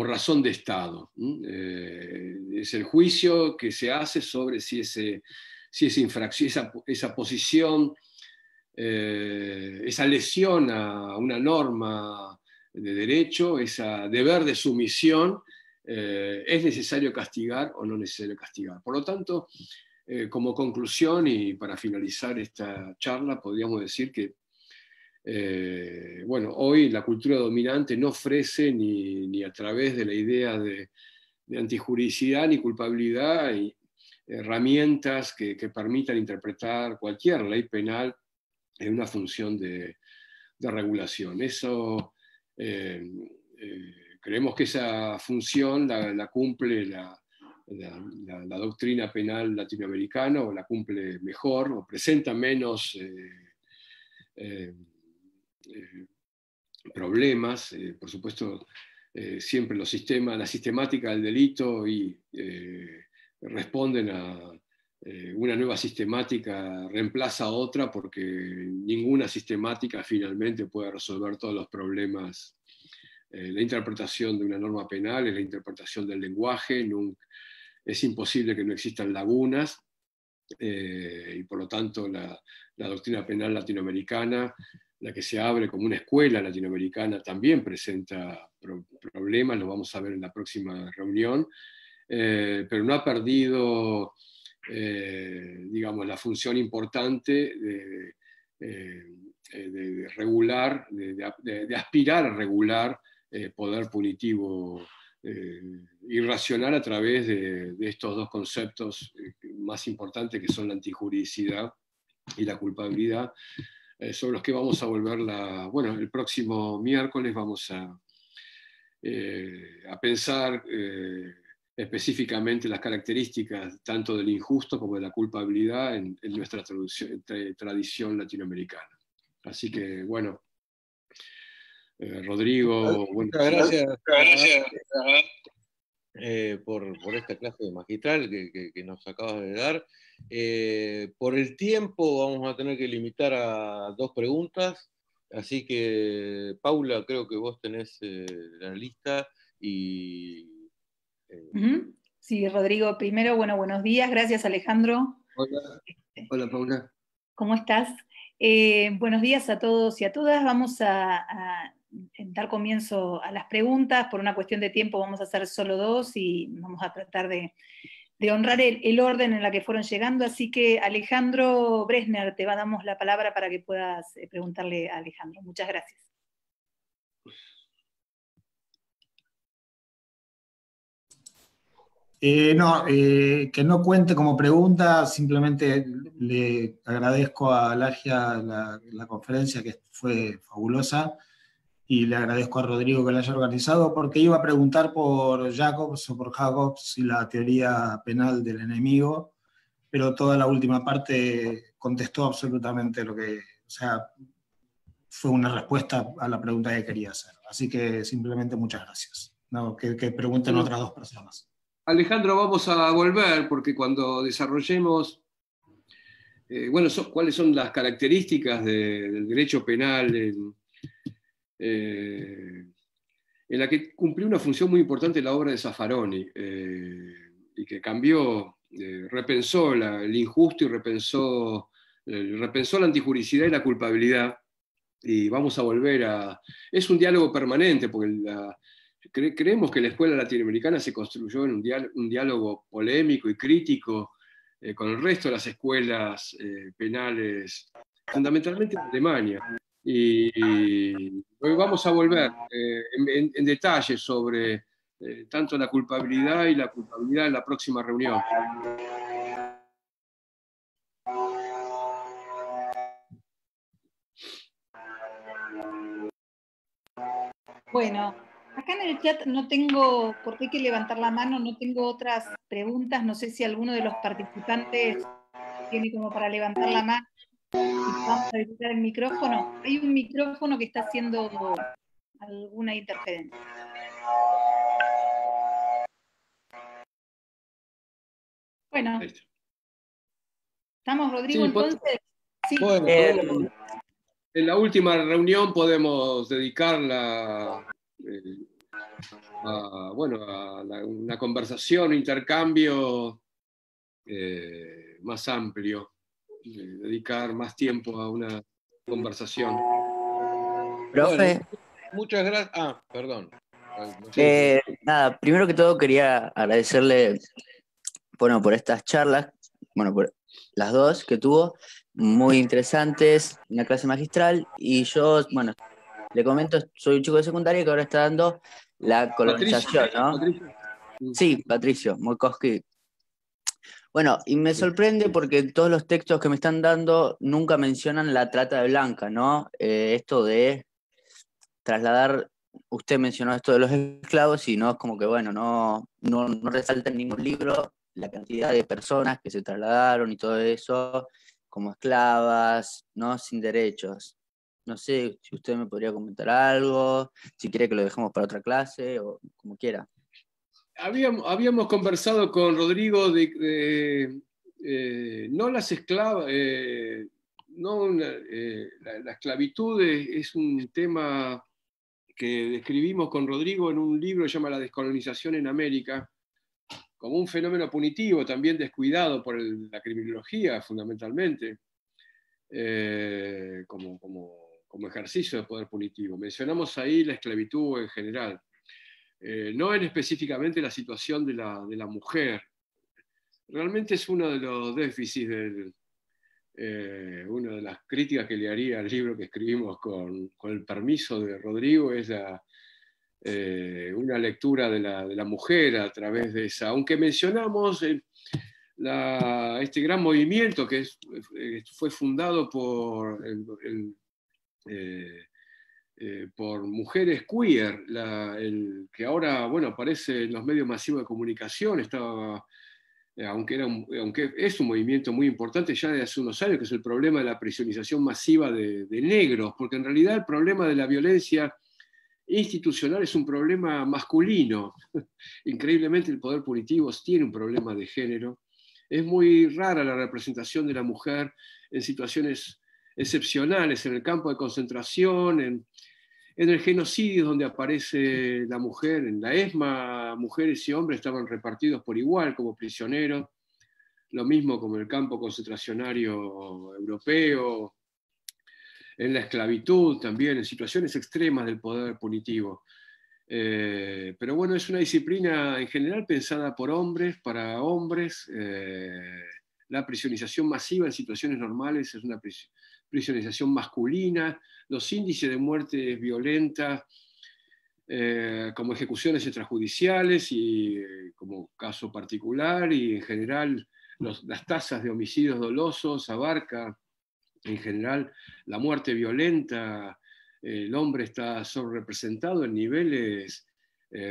razón de Estado. Es el juicio que se hace sobre si esa infracción, esa posición, esa lesión a una norma de derecho, ese deber de sumisión, es necesario castigar o no necesario castigar. Por lo tanto, como conclusión y para finalizar esta charla, podríamos decir que bueno, hoy la cultura dominante no ofrece ni a través de la idea de antijuricidad ni culpabilidad herramientas que permitan interpretar cualquier ley penal en una función de regulación. Eso, creemos que esa función la cumple la doctrina penal latinoamericana, o la cumple mejor, o presenta menos problemas. Por supuesto, siempre la sistemática del delito responden a una nueva sistemática, reemplaza a otra, porque ninguna sistemática finalmente puede resolver todos los problemas. La interpretación de una norma penal es la interpretación del lenguaje, es imposible que no existan lagunas, y por lo tanto la doctrina penal latinoamericana, la que se abre como una escuela latinoamericana, también presenta problemas, lo vamos a ver en la próxima reunión, pero no ha perdido, digamos, la función importante de regular, de aspirar a regular poder punitivo irracional a través de estos dos conceptos más importantes, que son la antijuridicidad y la culpabilidad, sobre los que vamos a volver bueno, el próximo miércoles vamos a pensar específicamente las características tanto del injusto como de la culpabilidad en nuestra tradición latinoamericana. Así que, bueno, Rodrigo, bueno, muchas gracias, por esta clase magistral que nos acabas de dar. Por el tiempo vamos a tener que limitar a 2 preguntas, así que Paula, creo que vos tenés la lista y... Sí, Rodrigo, primero, bueno, buenos días, gracias Alejandro. Hola, hola Paula. ¿Cómo estás? Buenos días a todos y a todas. Vamos a dar comienzo a las preguntas. Por una cuestión de tiempo vamos a hacer solo 2 y vamos a tratar de honrar el orden en la que fueron llegando. Así que Alejandro Bresner, te damos la palabra para que puedas preguntarle a Alejandro. Muchas gracias. Que no cuente como pregunta, simplemente le agradezco a Lagia la conferencia, que fue fabulosa, y le agradezco a Rodrigo que la haya organizado, porque iba a preguntar por Jacobs o por Jacobs y la teoría penal del enemigo, pero toda la última parte contestó absolutamente lo que, o sea, fue una respuesta a la pregunta que quería hacer. Así que simplemente muchas gracias. No, que pregunten otras 2 personas. Alejandro, vamos a volver, porque cuando desarrollemos, bueno, cuáles son las características del derecho penal en la que cumplió una función muy importante la obra de Zaffaroni, y que cambió, repensó el injusto y repensó la antijuricidad y la culpabilidad, y vamos a volver es un diálogo permanente, porque creemos que la escuela latinoamericana se construyó en un diálogo polémico y crítico con el resto de las escuelas penales, fundamentalmente en Alemania. Y hoy vamos a volver en detalle sobre tanto la culpabilidad y la culpabilidad en la próxima reunión. Bueno, acá en el chat no tengo, porque hay que levantar la mano, no tengo otras preguntas. No sé si alguno de los participantes tiene como para levantar la mano y vamos a habilitar el micrófono. Hay un micrófono que está haciendo alguna interferencia. Bueno, ¿estamos, Rodrigo, Sí, entonces? Sí. Bueno, en la última reunión podemos dedicarla a una conversación, un intercambio más amplio, dedicar más tiempo a una conversación. Profe, bueno, muchas gracias. Ah, perdón. No sé. nada, primero que todo quería agradecerle, bueno, por estas charlas, bueno, por las dos que tuvo, muy interesantes, una clase magistral, y yo, bueno, le comento, soy un chico de secundaria que ahora está dando la colonización, ¿no? Patricia. Sí, Patricio, Molkowski. Bueno, y me sorprende porque todos los textos que me están dando nunca mencionan la trata de blancas, ¿no? Esto de trasladar, usted mencionó esto de los esclavos y no es como que, bueno, no resalta en ningún libro la cantidad de personas que se trasladaron y todo eso como esclavas, ¿no? Sin derechos. No sé si usted me podría comentar algo, si quiere que lo dejemos para otra clase o como quiera. Habíamos conversado con Rodrigo de no las esclavas, la esclavitud es un tema que describimos con Rodrigo en un libro que se llama La descolonización en América, como un fenómeno punitivo, también descuidado por la criminología fundamentalmente, como ejercicio de poder punitivo. Mencionamos ahí la esclavitud en general. No en específicamente la situación de la mujer. Realmente es uno de los déficits, una de las críticas que le haría al libro que escribimos con el permiso de Rodrigo, es una lectura de la mujer a través de esa. Aunque mencionamos este gran movimiento que fue fundado por mujeres queer, que ahora aparece en los medios masivos de comunicación, aunque es un movimiento muy importante ya desde hace unos años, que es el problema de la prisionización masiva de negros, porque en realidad el problema de la violencia institucional es un problema masculino. Increíblemente el poder punitivo tiene un problema de género. Es muy rara la representación de la mujer en situaciones excepcionales, en el campo de concentración, en el genocidio donde aparece la mujer. En la ESMA, mujeres y hombres estaban repartidos por igual como prisioneros, lo mismo como en el campo concentracionario europeo, en la esclavitud también, en situaciones extremas del poder punitivo. Pero bueno, es una disciplina en general pensada por hombres, para hombres. La prisionización masiva en situaciones normales es una prisionización masculina. Los índices de muertes violentas, como ejecuciones extrajudiciales y como caso particular, y en general las tasas de homicidios dolosos abarca en general la muerte violenta. El hombre está sobrerepresentado en niveles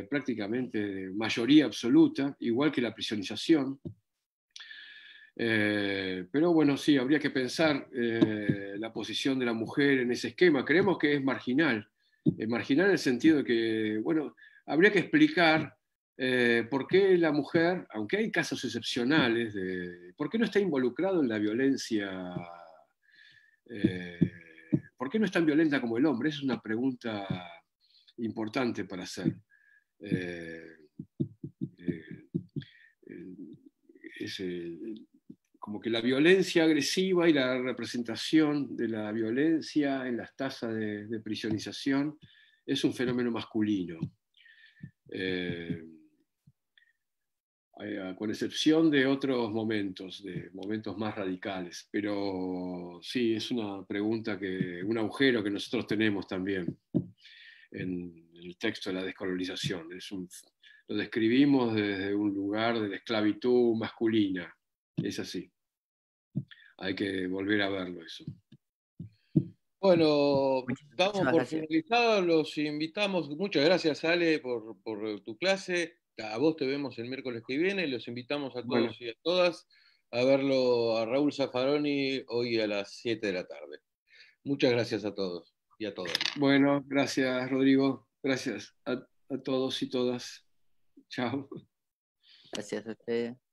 prácticamente de mayoría absoluta, igual que la prisionización. Pero bueno, sí, habría que pensar la posición de la mujer en ese esquema. Creemos que es marginal. Marginal en el sentido de que, bueno, habría que explicar por qué la mujer, aunque hay casos excepcionales, por qué no está involucrado en la violencia. ¿Por qué no es tan violenta como el hombre? Esa es una pregunta importante para hacer. Como que la violencia agresiva y la representación de la violencia en las tasas de prisionización es un fenómeno masculino. con excepción de otros momentos, de momentos más radicales. Pero sí, es una pregunta, un agujero que nosotros tenemos también en el texto de la descolonización. Lo describimos desde un lugar de la esclavitud masculina. Es así. Hay que volver a verlo eso. Bueno, damos Muchísimas por gracias. finalizado, los invitamos. Muchas gracias, Ale, por tu clase. A vos te vemos el miércoles que viene. Los invitamos a Bueno, todos y a todas a verlo a Raúl Zaffaroni hoy a las 7 de la tarde. Muchas gracias a todos y a todas. bueno, gracias, Rodrigo. Gracias a todos y todas. Chao. Gracias a ustedes.